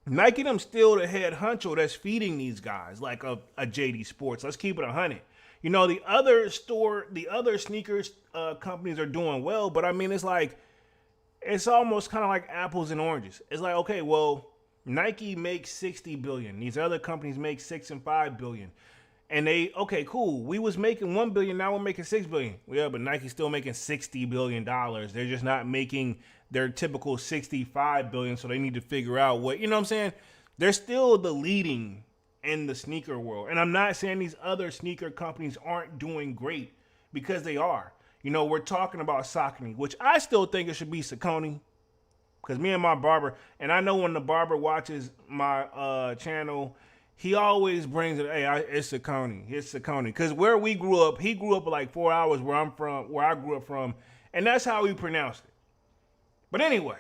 Speaker 2: Nike them still the head honcho that's feeding these guys like a JD Sports. Let's keep it 100. You know, the other sneakers companies are doing well, but I mean, it's like, it's almost kind of like apples and oranges. It's like, okay, well, Nike makes 60 billion. These other companies make 6 and 5 billion. And they, okay, cool. We was making 1 billion, now we're making 6 billion. Yeah, but Nike's still making $60 billion. They're just not making their typical 65 billion. So they need to figure out what, you know what I'm saying? They're still the leading in the sneaker world. And I'm not saying these other sneaker companies aren't doing great, because they are. You know, we're talking about Saucony, which I still think it should be Saucony, because me and my barber, and I know when the barber watches my channel, he always brings it, hey, it's Saucony, it's Saucony. Because where we grew up, he grew up like 4 hours where I'm from, where I grew up from, and that's how we pronounced it. But anyway,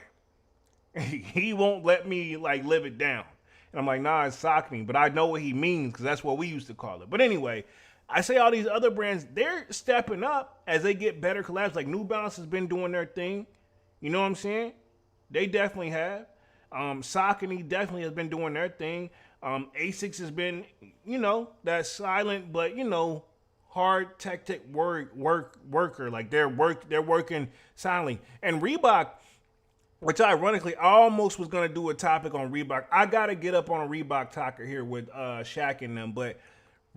Speaker 2: he won't let me like live it down. And I'm like, nah, it's Saucony, but I know what he means, because that's what we used to call it. But anyway, I say all these other brands, they're stepping up as they get better collabs. Like New Balance has been doing their thing. You know what I'm saying? They definitely have. Saucony definitely has been doing their thing. Asics has been, you know, that silent, but, you know, hard tactic worker. Like they're working silently. And Reebok, which ironically, I almost was going to do a topic on Reebok. I got to get up on a Reebok talker here with Shaq and them, but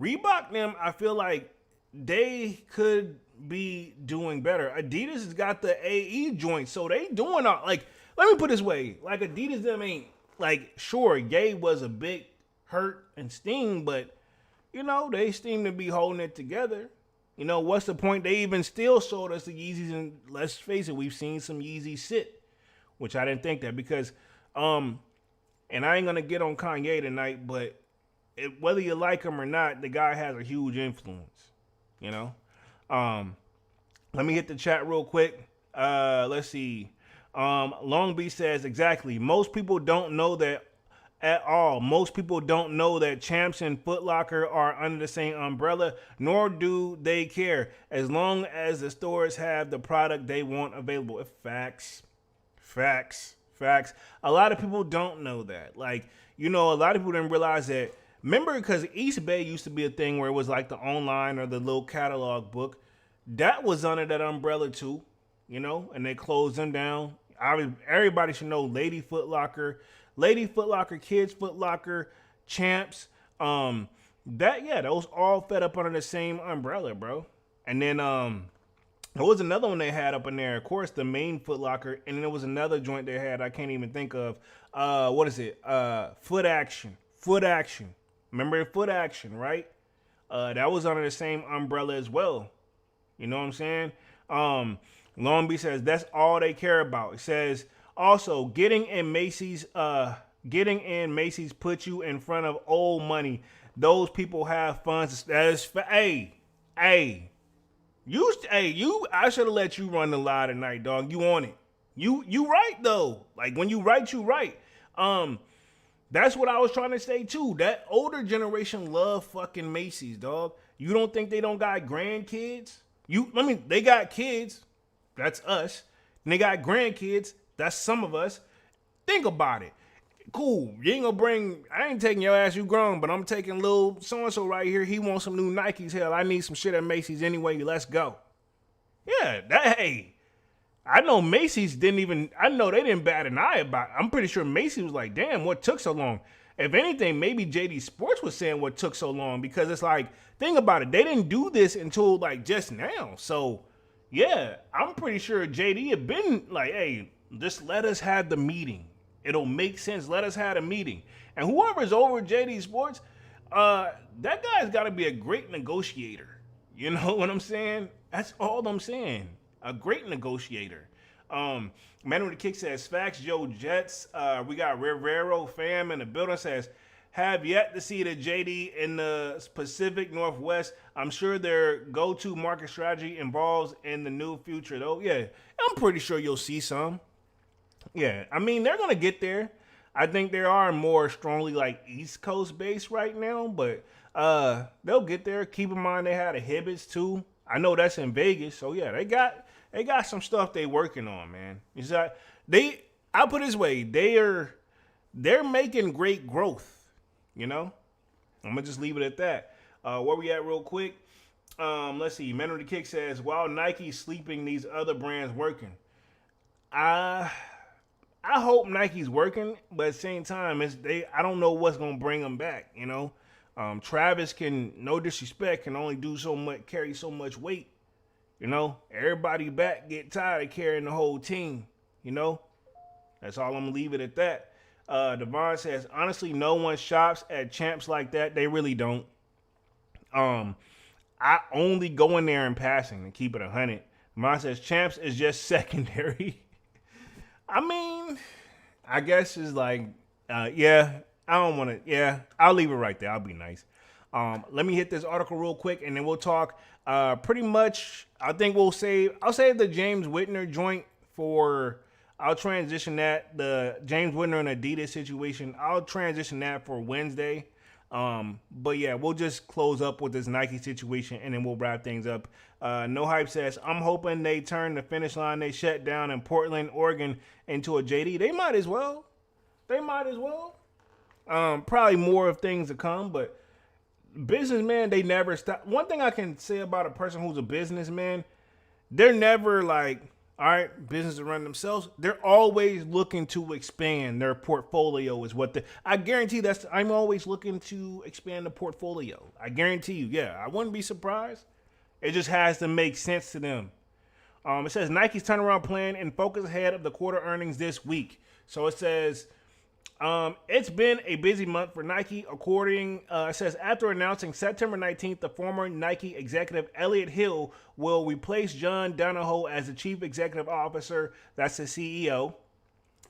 Speaker 2: Reebok, them, I feel like they could be doing better. Adidas has got the AE joint, so they doing all, like, let me put it this way, like Adidas them ain't, like, sure, Ye was a big hurt and sting, but, you know, they seem to be holding it together. You know, what's the point? They even still sold us the Yeezys, and let's face it, we've seen some Yeezys sit, which I didn't think that, because, and I ain't gonna get on Kanye tonight, but whether you like him or not, the guy has a huge influence, you know? Let me hit the chat real quick. Let's see. Long Beach says, exactly. Most people don't know that at all. Most people don't know that Champs and Foot Locker are under the same umbrella, nor do they care, as long as the stores have the product they want available. Facts. A lot of people don't know that. Like, you know, a lot of people didn't realize that. Remember, because East Bay used to be a thing where it was like the online or the little catalog book. That was under that umbrella too, you know, and they closed them down. Everybody should know Lady Foot Locker, Kids Foot Locker, Champs. Those all fed up under the same umbrella, bro. And then there was another one they had up in there, of course, the main Foot Locker, and then there was another joint they had I can't even think of. What is it? Foot Action. Remember Foot Action, right? That was under the same umbrella as well. You know what I'm saying? Long Beach says that's all they care about. It says also getting in Macy's put you in front of old money. Those people have funds. That is I should have let you run the lie tonight, dog. You on it. You right though. Like when you right, you right. That's what I was trying to say too. That older generation love fucking Macy's, dog. You don't think they don't got grandkids? They got kids. That's us. And they got grandkids. That's some of us. Think about it. Cool. You ain't gonna I ain't taking your ass, you grown, but I'm taking little so-and-so right here. He wants some new Nikes. Hell, I need some shit at Macy's anyway. Let's go. Yeah, I know Macy's I know they didn't bat an eye about it. I'm pretty sure Macy's was like, damn, what took so long? If anything, maybe JD Sports was saying what took so long, because it's like, think about it. They didn't do this until like just now. So yeah, I'm pretty sure JD had been like, hey, just let us have the meeting. It'll make sense. Let us have a meeting. And whoever's over JD Sports, that guy's got to be a great negotiator. You know what I'm saying? That's all I'm saying. A great negotiator. Man with the Kick says, facts, Joe Jets. We got Rivero fam in the building says, have yet to see the JD in the Pacific Northwest. I'm sure their go-to market strategy involves in the new future, though. Yeah, I'm pretty sure you'll see some. Yeah, I mean, they're going to get there. I think they are more strongly like East Coast based right now, but they'll get there. Keep in mind they had a Hibbets too. I know that's in Vegas, so yeah, they got some stuff they working on, man. Is that I'll put it this way, they're making great growth, you know? I'm gonna just leave it at that. Where we at real quick? Let's see. Men with the Kick says, while Nike's sleeping, these other brands working. I hope Nike's working, but at the same time, I don't know what's gonna bring them back. You know, Travis can, no disrespect, can only do so much, carry so much weight. You know, everybody back get tired of carrying the whole team. You know, that's all I'm gonna leave it at that. Devon says, honestly, no one shops at Champs like that. They really don't. I only go in there in passing and keep it 100. Devon says, Champs is just secondary. I mean, I guess it's like, yeah, I don't want to, yeah, I'll leave it right there. I'll be nice. Let me hit this article real quick and then we'll talk. Pretty much, I think I'll save the James Whitner joint I'll transition that, the James Whitner and Adidas situation, I'll transition that for Wednesday. But yeah, we'll just close up with this Nike situation and then we'll wrap things up. No Hype says, I'm hoping they turn the finish line they shut down in Portland, Oregon into a JD. They might as well. Probably more of things to come, but businessmen, they never stop. One thing I can say about a person who's a businessman, they're never like, all right, business to run themselves. They're always looking to expand their portfolio is what I guarantee I'm always looking to expand the portfolio. I guarantee you, yeah, I wouldn't be surprised. It just has to make sense to them. It says Nike's turnaround plan and focus ahead of the quarter earnings this week. So it says, it's been a busy month for Nike. It says after announcing September 19th, the former Nike executive Elliott Hill will replace John Donahoe as the chief executive officer. That's the CEO.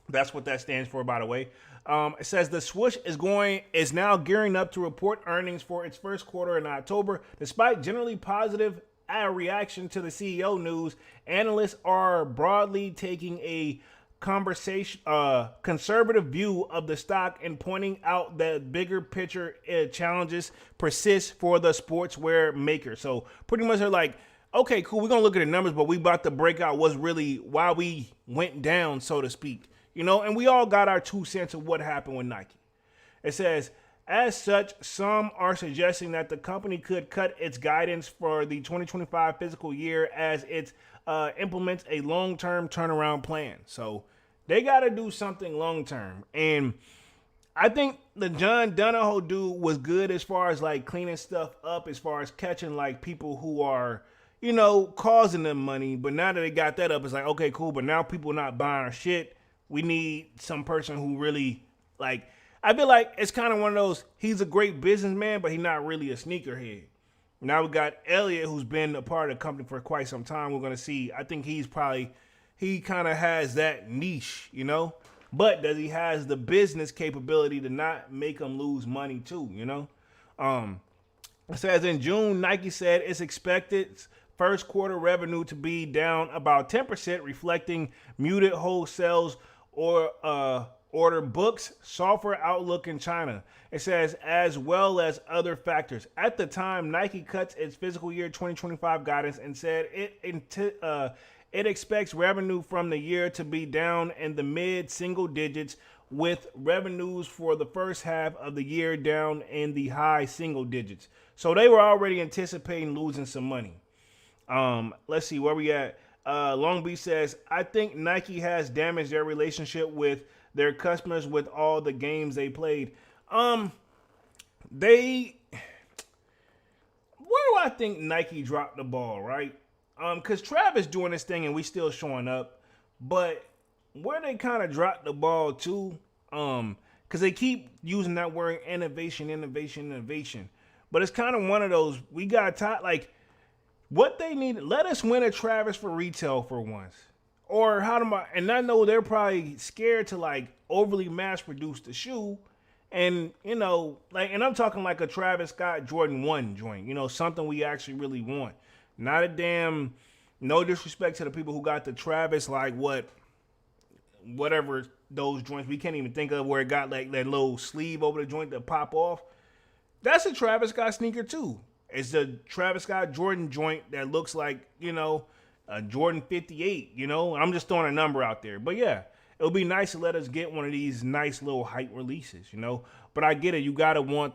Speaker 2: That's what that stands for, by the way. It says the swoosh is now gearing up to report earnings for its first quarter in October. Despite generally positive reaction to the CEO news, analysts are broadly taking a conservative view of the stock and pointing out that bigger picture challenges persist for the sportswear maker. So pretty much they're like, okay, cool, we're gonna look at the numbers, but we about to break out what's really why we went down, so to speak. You know, and we all got our 2 cents of what happened with Nike. It says, as such, some are suggesting that the company could cut its guidance for the 2025 fiscal year as it implements a long-term turnaround plan. So they got to do something long-term. And I think the John Donahoe dude was good as far as like cleaning stuff up, as far as catching like people who are, you know, causing them money. But now that they got that up, it's like, okay, cool. But now people are not buying our shit. We need some person who really, like, I feel like it's kind of one of those, he's a great businessman, but he's not really a sneakerhead. Now we got Elliott, who's been a part of the company for quite some time. We're going to see, I think he kind of has that niche, you know? But does he has the business capability to not make him lose money too, you know? It says in June, Nike said it's expected first quarter revenue to be down about 10%, reflecting muted wholesales or order books, software outlook in China. It says as well as other factors. At the time, Nike cuts its fiscal year 2025 guidance and said it expects revenue from the year to be down in the mid-single digits, with revenues for the first half of the year down in the high single digits. So they were already anticipating losing some money. Let's see where we at. Long Beach says, I think Nike has damaged their relationship with their customers with all the games they played. Where do I think Nike dropped the ball, right? Because Travis doing this thing and we still showing up. But where they kind of dropped the ball too, because they keep using that word innovation. But it's kind of one of those, we got to, like, what they need, let us win a Travis for retail for once. Or and I know they're probably scared to like overly mass produce the shoe And, and I'm talking like a Travis Scott Jordan 1 joint, something we actually really want. Not a damn, no disrespect to the people who got the Travis, like whatever those joints, we can't even think of where it got like that little sleeve over the joint that pop off. That's a Travis Scott sneaker too. It's the Travis Scott Jordan joint that looks like, a Jordan 58, I'm just throwing a number out there. But yeah, it would be nice to let us get one of these nice little hype releases, But I get it. You got to want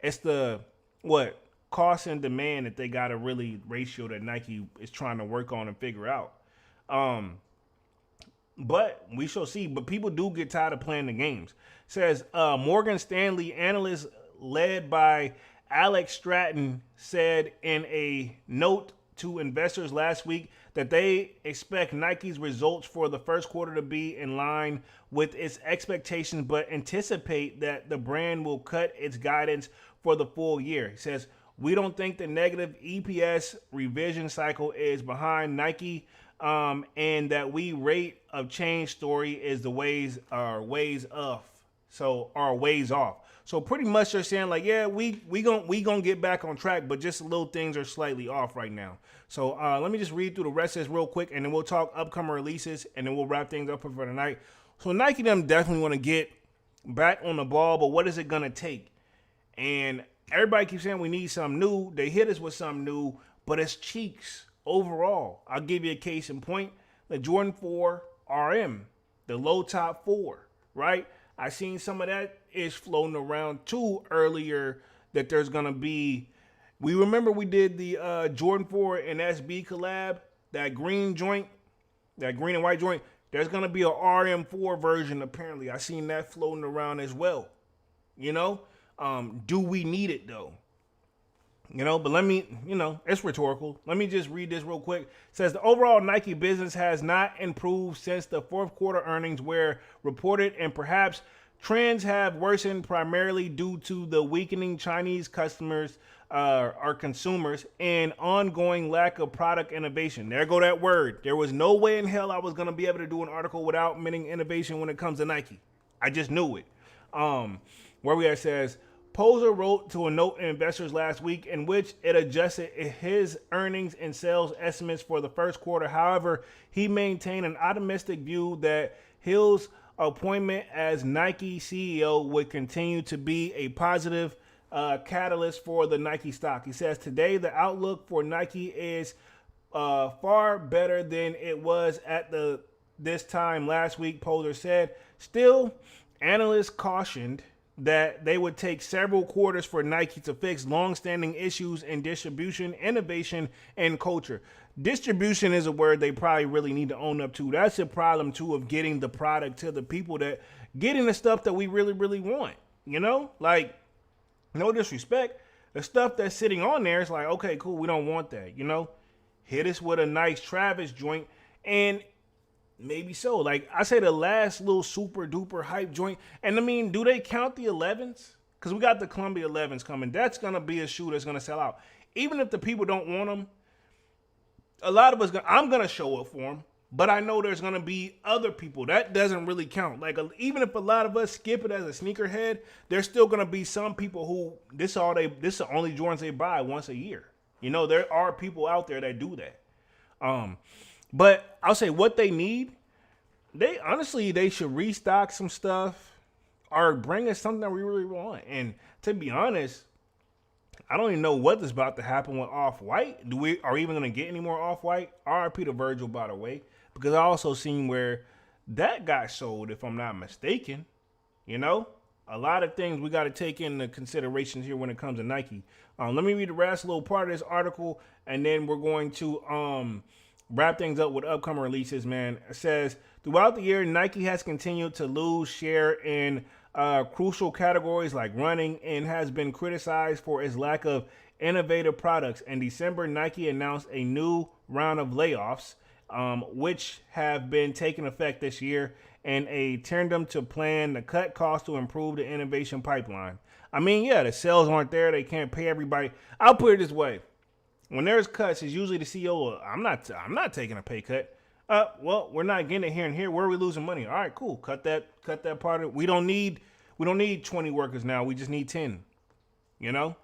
Speaker 2: it's the, cost and demand that they got to really ratio that Nike is trying to work on and figure out. But we shall see. But people do get tired of playing the games. Says Morgan Stanley analyst led by Alex Stratton said in a note to investors last week that they expect Nike's results for the first quarter to be in line with its expectations, but anticipate that the brand will cut its guidance for the full year. He says, we don't think the negative EPS revision cycle is behind Nike, and that we rate of change story is the ways off. So pretty much they're saying like, yeah, we gonna get back on track, but just little things are slightly off right now. So let me just read through the rest of this real quick, and then we'll talk upcoming releases, and then we'll wrap things up for the night. So Nike them definitely want to get back on the ball, but what is it gonna take? And everybody keeps saying we need something new. They hit us with something new, but it's cheeks overall. I'll give you a case in point: the Jordan 4 RM, the low top 4, right? I seen some of that is floating around too earlier that there's gonna be. We remember we did the Jordan 4 and SB collab, that green joint, that green and white joint. There's gonna be a RM4 version apparently. I seen that floating around as well. Do we need it though? But let me, it's rhetorical. Let me just read this real quick. It says the overall Nike business has not improved since the fourth quarter earnings were reported, and perhaps trends have worsened primarily due to the weakening Chinese customers or consumers and ongoing lack of product innovation. There go that word. There was no way in hell I was going to be able to do an article without mentioning innovation when it comes to Nike. I just knew it. Where we are says, Poser wrote to a note to investors last week in which it adjusted his earnings and sales estimates for the first quarter. However, he maintained an optimistic view that Hill's appointment as Nike CEO would continue to be a positive catalyst for the Nike stock. He says today the outlook for Nike is far better than it was at this time last week, Poser said. Still, analysts cautioned that they would take several quarters for Nike to fix long-standing issues in distribution, innovation, and culture. Distribution is a word they probably really need to own up to. That's a problem, too, of getting the product to the people that getting the stuff that we really, really want. Like, no disrespect. The stuff that's sitting on there is like, okay, cool, we don't want that, Hit us with a nice Travis joint, and maybe so. Like I say, the last little super duper hype joint. And I mean, do they count the 11s? Because we got the Columbia 11s coming. That's going to be a shoe that's going to sell out. Even if the people don't want them, a lot of us, I'm going to show up for them. But I know there's going to be other people. That doesn't really count. Like even if a lot of us skip it as a sneakerhead, there's still going to be some people who this is the only Jordans they buy once a year. There are people out there that do that. But I'll say what they need, they should restock some stuff or bring us something that we really want. And to be honest, I don't even know what is about to happen with Off-White. Are we even going to get any more Off-White? RIP to Virgil, by the way, because I also seen where that got sold, if I'm not mistaken. A lot of things we got to take into consideration here when it comes to Nike. Let me read the last little part of this article, and then we're going to wrap things up with upcoming releases, man. It says, throughout the year, Nike has continued to lose share in crucial categories like running and has been criticized for its lack of innovative products. In December, Nike announced a new round of layoffs, which have been taking effect this year, and a tandem to plan to cut costs to improve the innovation pipeline. I mean, yeah, the sales aren't there. They can't pay everybody. I'll put it this way. When there's cuts, it's usually the CEO. I'm not taking a pay cut. Well, we're not getting it here and here. Where are we losing money? All right, cool. Cut that part of it. We don't need We don't need 20 workers now. We just need 10. You know?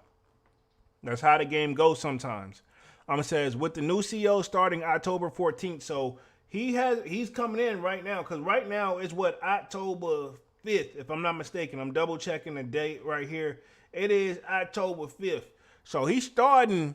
Speaker 2: That's how the game goes sometimes. It says, with the new CEO starting October 14th. So he's coming in right now, because right now it's what, October 5th, if I'm not mistaken. I'm double checking the date right here. It is October 5th. So he's starting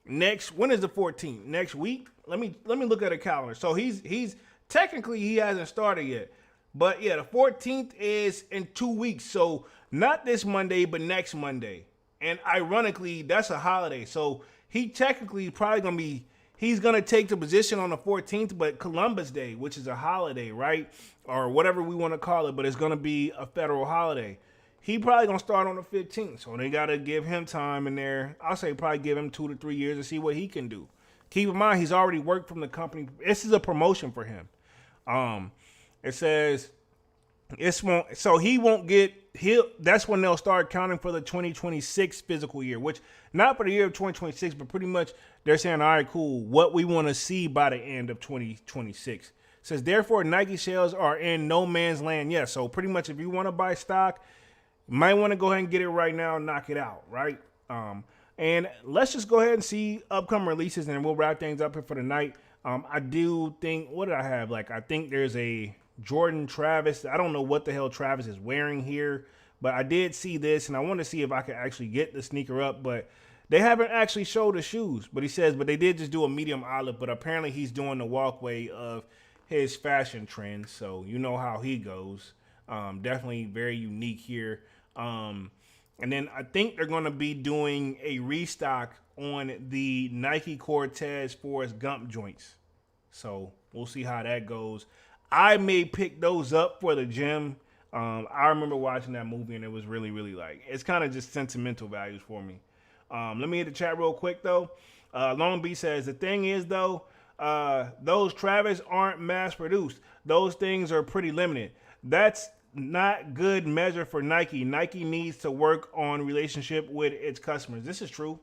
Speaker 2: when is the 14th? Next week? Let me look at a calendar. So he's technically, he hasn't started yet. But yeah, the 14th is in 2 weeks. So not this Monday, but next Monday. And ironically, that's a holiday. So he technically probably he's going to take the position on the 14th, but Columbus Day, which is a holiday, right? Or whatever we want to call it, but it's going to be a federal holiday. He probably going to start on the 15th. So they got to give him time in there. I'll say probably give him 2 to 3 years to see what he can do. Keep in mind, he's already worked from the company. This is a promotion for him. It says so he won't get that's when they'll start counting for the 2026 physical year, which not for the year of 2026, but pretty much they're saying, all right, cool, what we want to see by the end of 2026. It says, therefore, Nike sales are in no man's land. Yeah, so pretty much if you want to buy stock, you might want to go ahead and get it right now and knock it out, right? And let's just go ahead and see upcoming releases, and we'll wrap things up here for the night. I do think, what did I have? I think there's a Jordan Travis. I don't know what the hell Travis is wearing here, but I did see this, and I want to see if I can actually get the sneaker up, but they haven't actually showed the shoes. But he says, but they did just do a medium olive, but apparently he's doing the walkway of his fashion trends, so you know how he goes. Definitely very unique here. And then I think they're going to be doing a restock on the Nike Cortez Forrest Gump joints. So we'll see how that goes. I may pick those up for the gym. I remember watching that movie, and it was really, really it's kind of just sentimental values for me. Let me hit the chat real quick, though. Long B says, the thing is, though, those Travis aren't mass produced. Those things are pretty limited. That's not good measure for Nike. Nike needs to work on relationship with its customers. This is true.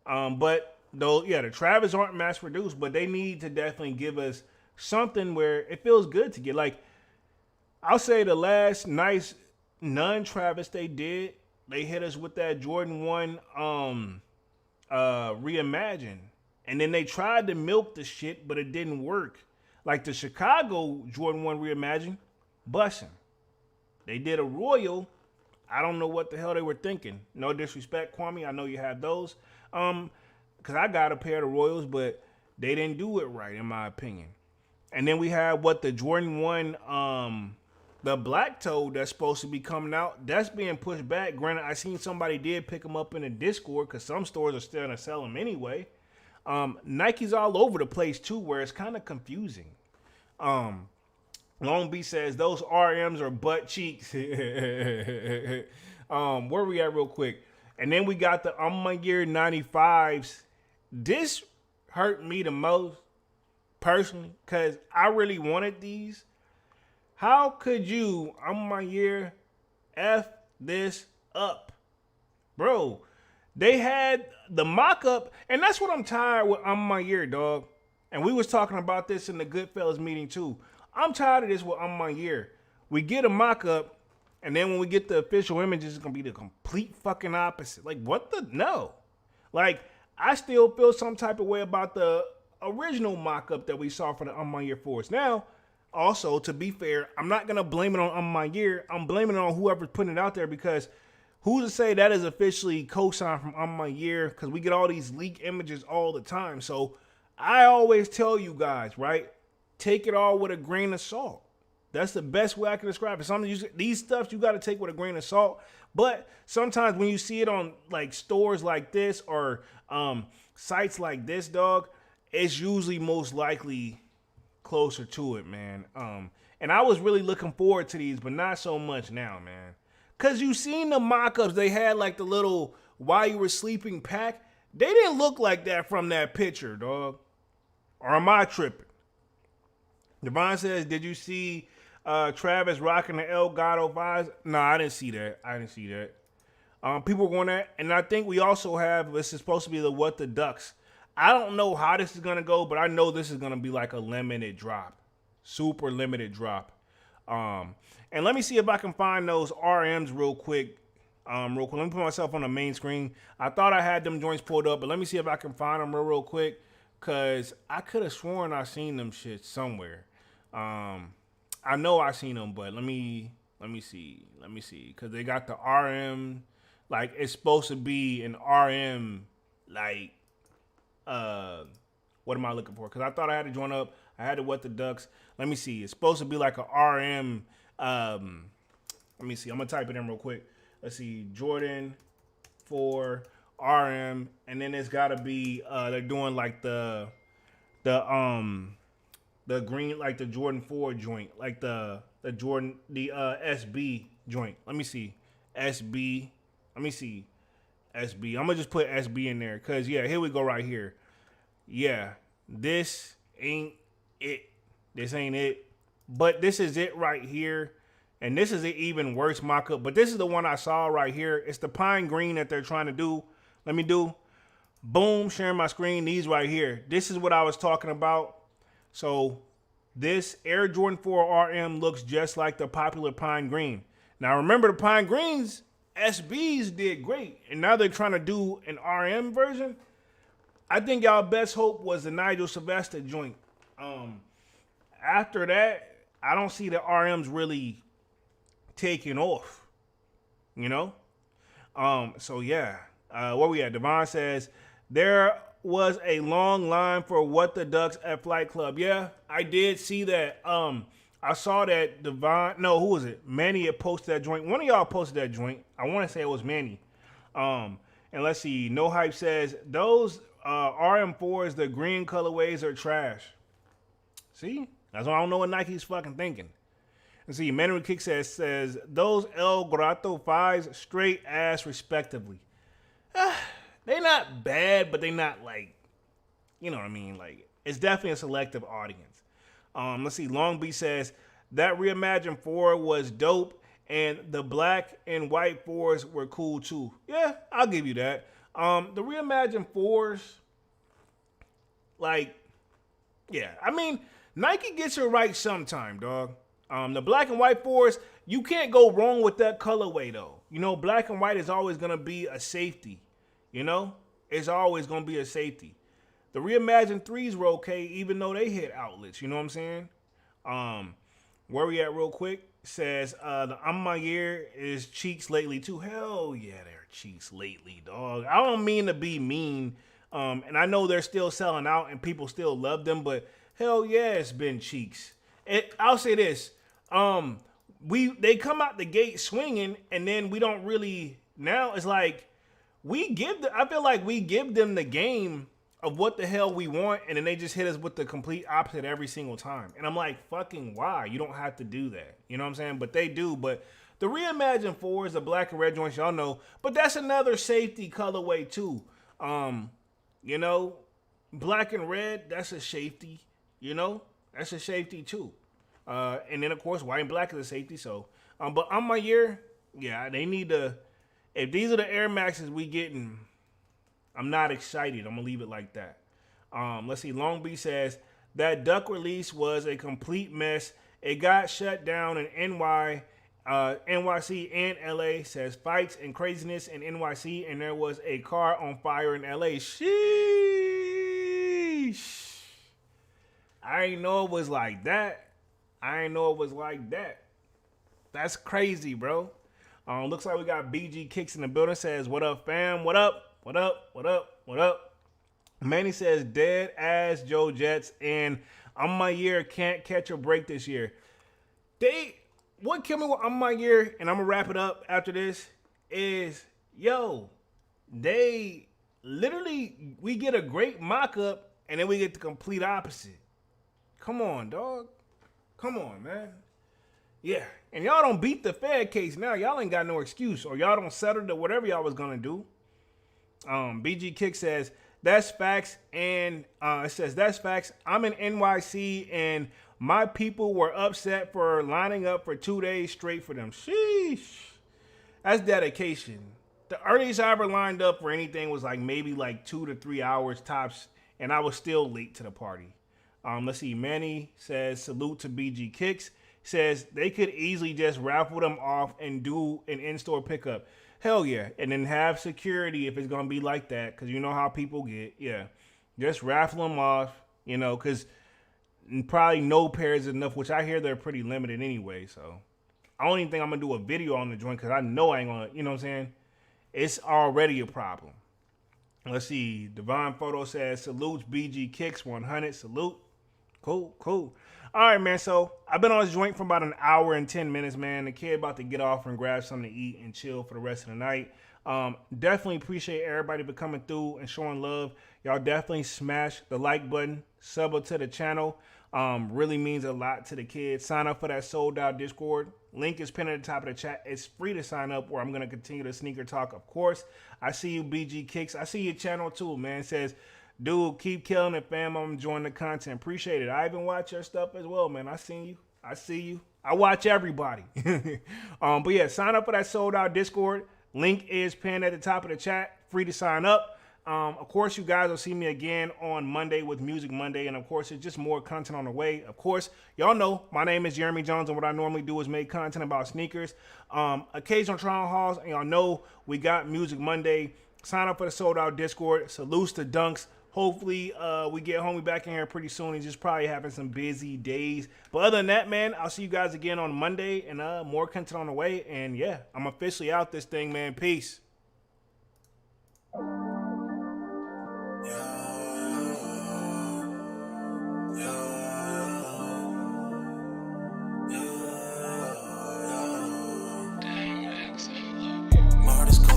Speaker 2: But though, yeah, the Travis aren't mass produced, but they need to definitely give us something where it feels good to get. I'll say the last nice non-Travis they did, they hit us with that Jordan 1 Reimagine. And then they tried to milk the shit, but it didn't work. Like the Chicago Jordan 1 Reimagine, bussin'. They did a Royal. I don't know what the hell they were thinking. No disrespect, Kwame. I know you have those. Because I got a pair of Royals, but they didn't do it right, in my opinion. And then we had the Jordan 1, the black toe that's supposed to be coming out. That's being pushed back. Granted, I seen somebody did pick them up in the Discord because some stores are still going to sell them anyway. Nike's all over the place, too, where it's kind of confusing. Long B says, those RMs are butt cheeks. Where we at real quick? And then we got the On My Gear 95s. This hurt me the most, personally, because I really wanted these. How could you, On My Gear, F this up? Bro, they had the mock-up, and that's what I'm tired with On My Gear, dog. And we was talking about this in the Goodfellas meeting, too. I'm tired of this with On My Gear. We get a mock-up, and then when we get the official images, it's going to be the complete fucking opposite. What the? No. I still feel some type of way about the original mock-up that we saw for the On My Gear Force. Now, also, to be fair, I'm not going to blame it on My Gear. I'm blaming it on whoever's putting it out there, because who's to say that is officially co-signed from On My Gear? Because we get all these leak images all the time. So I always tell you guys, right? Take it all with a grain of salt. That's the best way I can describe it. These stuff you got to take with a grain of salt. But sometimes when you see it on stores like this or sites like this, dog, it's usually most likely closer to it, man. And I was really looking forward to these, but not so much now, man. Because you seen the mock-ups, they had the little while you were sleeping pack. They didn't look like that from that picture, dog. Or am I tripping? Devon says, did you see Travis rocking the El Gato 5s? No, I didn't see that. People were going there, and I think we also have, this is supposed to be the What the Ducks. I don't know how this is going to go, but I know this is going to be a limited drop. Super limited drop. And let me see if I can find those RMs real quick. Let me put myself on the main screen. I thought I had them joints pulled up, but let me see if I can find them real quick. Cause I could have sworn I seen them shit somewhere. I know I seen them, but let me see. Cause they got the RM, like it's supposed to be an RM, like what am I looking for? Cause I thought I had to join up. I had to wet the ducks. Let me see. It's supposed to be like a RM. Let me see. I'm gonna type it in real quick. Let's see. Jordan 4 RM, and then it's gotta be they're doing like the green, like the Jordan 4 joint, like the Jordan SB joint. Let me see. SB. Let me see. SB. I'm gonna just put SB in there because yeah, here we go right here. Yeah, this ain't it. This ain't it. But this is it right here. And this is an even worse mock-up. But this is the one I saw right here. It's the pine green that they're trying to do. Let me do. Boom, sharing my screen. These right here. This is what I was talking about. So this Air Jordan 4 RM looks just like the popular pine green. Now remember the pine greens, SBs did great. And now they're trying to do an RM version. I think y'all best hope was the Nigel Sylvester joint. After that, I don't see the RMs really taking off, you know? So yeah, where we at? Devon says, there was a long line for What the Ducks at Flight Club. Yeah, I did see that. I saw that Devon, no, who was it? Manny had posted that joint. One of y'all posted that joint. I want to say it was Manny. And let's see, No Hype says, those RM4s, the green colorways are trash. See? That's why I don't know what Nike's fucking thinking. And see, Manuel Kick says those El Gato 5s straight ass respectively. They not bad, but they not like, you know what I mean? Like, it's definitely a selective audience. Let's see, Long Beach says that Reimagined 4 was dope and the black and white 4s were cool too. Yeah, I'll give you that. The Reimagined 4s, like, yeah, I mean, Nike gets it right sometime, dog. The black and white 4s, you can't go wrong with that colorway, though. You know, black and white is always going to be a safety. You know? It's always going to be a safety. The Reimagined 3s were okay, even though they hit outlets. You know what I'm saying? Where we at real quick? Says, the I'm My Year is cheeks lately, too. Hell yeah, they're cheeks lately, dog. I don't mean to be mean. And I know they're still selling out and people still love them, but hell yeah, it's been cheeks. I'll say this. They come out the gate swinging, and then we don't really. Now it's like I feel like we give them the game of what the hell we want, and then they just hit us with the complete opposite every single time. And I'm like, fucking why? You don't have to do that. You know what I'm saying? But they do. But the Reimagined 4s, the black and red joints, y'all know. But that's another safety colorway too. You know, black and red, that's a safety. You know, that's a safety too. And then, of course, white and black is a safety. So, but on my year, yeah, they need to. If these are the Air Maxes we getting, I'm not excited. I'm going to leave it like that. Let's see. Long Beach says, that duck release was a complete mess. It got shut down in NYC and LA. Says, fights and craziness in NYC, and there was a car on fire in LA. Sheesh. I ain't know it was like that. That's crazy, bro. Looks like we got BG Kicks in the building. Says, what up, fam? What up? What up? What up? What up? Manny says, dead ass Joe Jets. And on my year, can't catch a break this year. What killed me on my year, and I'm going to wrap it up after this, is, they literally, we get a great mock-up, and then we get the complete opposite. Come on, dog. Come on, man. Yeah. And y'all don't beat the Fed case now. Y'all ain't got no excuse. Or y'all don't settle to whatever y'all was going to do. BG Kick says, that's facts. And it says, that's facts. I'm in NYC and my people were upset for lining up for 2 days straight for them. Sheesh. That's dedication. The earliest I ever lined up for anything was maybe 2 to 3 hours tops. And I was still late to the party. Let's see. Manny says, salute to BG Kicks. says they could easily just raffle them off and do an in-store pickup. Hell yeah. And then have security if it's going to be like that, because you know how people get. Yeah. Just raffle them off, you know, because probably no pairs is enough, which I hear they're pretty limited anyway. So I don't even think I'm going to do a video on the joint because I know I ain't going to, you know what I'm saying? It's already a problem. Let's see. Divine Photo says, salutes BG Kicks 100. Salute. Cool. All right, man. So I've been on this joint for about an hour and 10 minutes, man. The kid about to get off and grab something to eat and chill for the rest of the night. Definitely appreciate everybody for coming through and showing love. Y'all definitely smash the like button, sub up to the channel. Really means a lot to the kids. Sign up for that sold out Discord. Link is pinned at the top of the chat. It's free to sign up, or I'm going to continue the sneaker talk, of course. I see you, BG Kicks. I see your channel too, man. It says, dude, keep killing it, fam. I'm enjoying the content. Appreciate it. I even watch your stuff as well, man. I see you. I watch everybody. But yeah, sign up for that sold out Discord. Link is pinned at the top of the chat. Free to sign up. Of course, you guys will see me again on Monday with Music Monday. And of course, it's just more content on the way. Of course, y'all know my name is Jeremy Jones. And what I normally do is make content about sneakers. Occasional trial hauls. And y'all know we got Music Monday. Sign up for the sold out Discord. Salutes to Dunks. Hopefully, we get homie back in here pretty soon. He's just probably having some busy days. But other than that, man, I'll see you guys again on Monday and more content on the way. And yeah, I'm officially out this thing, man. Peace.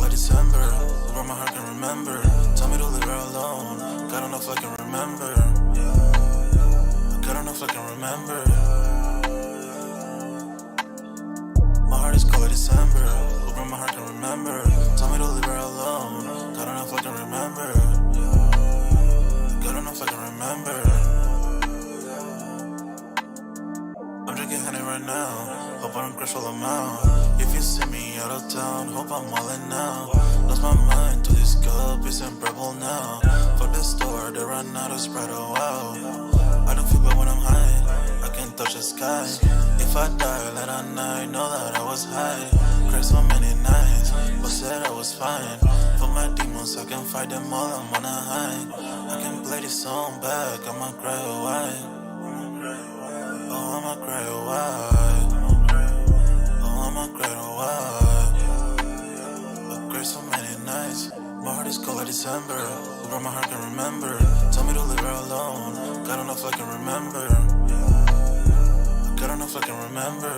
Speaker 1: December, where my heart can remember. Tell me to leave her alone. God don't know if I can remember. God don't know if I can remember. My heart is cold like December, where my heart can remember. Tell me to leave her alone. God don't know if I can remember. God don't know if I can remember. I'm drinking honey right now. Hope I don't crash all amount. If you see me out of town, hope I'm wildin' now. Lost my mind to this cup, it's unbearable now. For the store, they run out of Sprite, oh wow. I don't feel bad when I'm high, I can't touch the sky. If I die late at night, know that I was high. Cried so many nights, but said I was fine. For my demons, I can fight them all, I'm on a high. I can play this song back, I'ma cry a while. Oh, I'ma cry a while. I'ma cry a while. I've cried so many nights. My heart is cold like December, where my heart can remember. Tell me to leave her alone. God don't know if I can remember. God don't know if I can remember.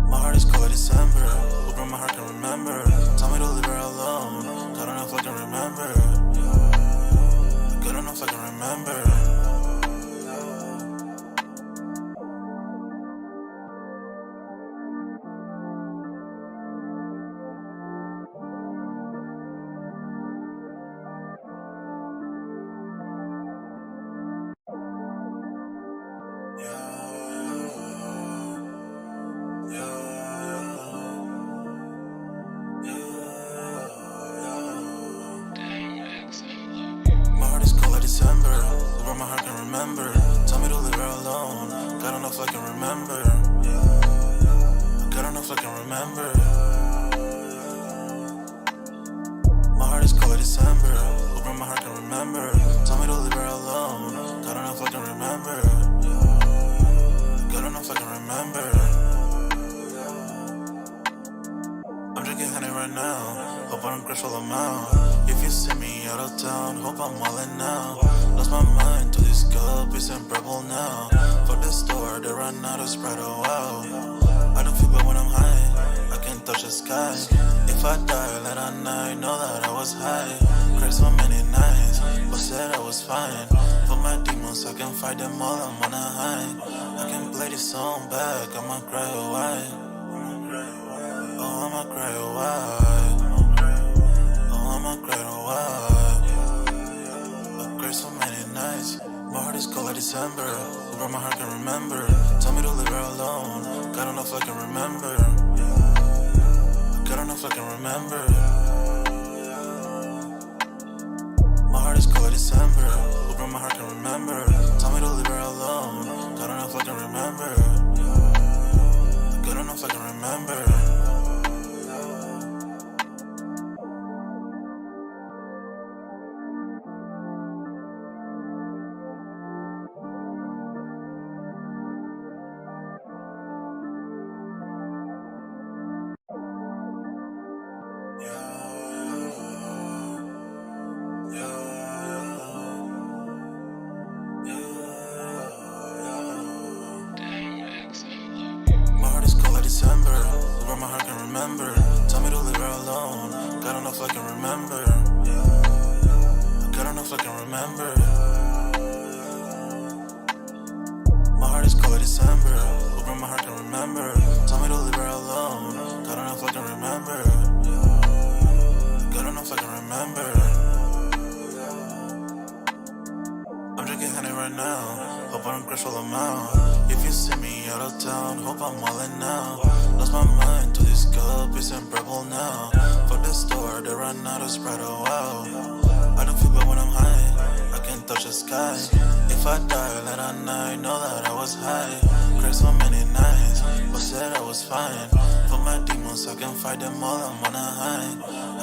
Speaker 1: My heart is cold like December, where my heart can remember. Tell me to leave her alone. God don't know if I can remember. God don't know if I can remember. December, where my heart can remember. Tell me to leave her alone. God don't know if I can remember. God don't know if I can remember. My heart is cold like December, where my heart can remember. Tell me to leave her alone. God don't know if I can remember. God don't know if I can remember. I'm drinking honey right now. Hope I don't crash all amount. If you see me out of town, hope I'm wildin' now. Lost my mind to this cup, it's unbearable now. For the store, they run out of Sprite, oh wow. I don't feel bad when I'm high, I can't touch the sky. If I die late at night, know that I was high. Cried so many nights, but said I was fine. For my demons, I can fight them all, I'm on a high. I can play this song back, I'ma cry a while. Oh, I'ma cry a while. I'ma cry a while. I've cried so many nights. My heart is cold like December, where my heart can remember. Tell me to leave her alone. God don't know if I can remember. God don't know if I can remember. My heart is cold like December, where my heart can remember. Tell me to leave her alone. Got enough I can remember. Good enough I can remember. My heart is cold like December, where my heart can remember. Tell me to leave her alone. Got enough I can remember. Got enough I can remember. My heart is cold like December, where my heart can remember. Tell me to leave her alone. Got enough I can remember. Got enough I can remember. I'm drinking honey right now. Hope I don't crash while I'm out. If you see me out of town, hope I'm wildin' now. Lost my mind to this cup, it's unbearable now. Fuck the store, they run out of Sprite, oh wow. I don't feel bad when I'm high, I can't touch the sky. If I die late at night, know that I was high. Cried so many nights, but said I was fine. For my demons, I can fight them all, I'm on a high.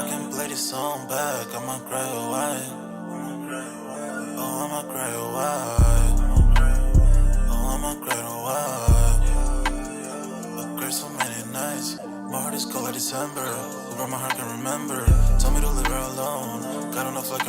Speaker 1: I can play this song back, I'ma cry a while. Oh, I'ma cry a while. Oh, I'ma cry a while. I cried so many nights. My heart is cold like December, where my heart can remember. Tell me to leave her alone. Got enough I can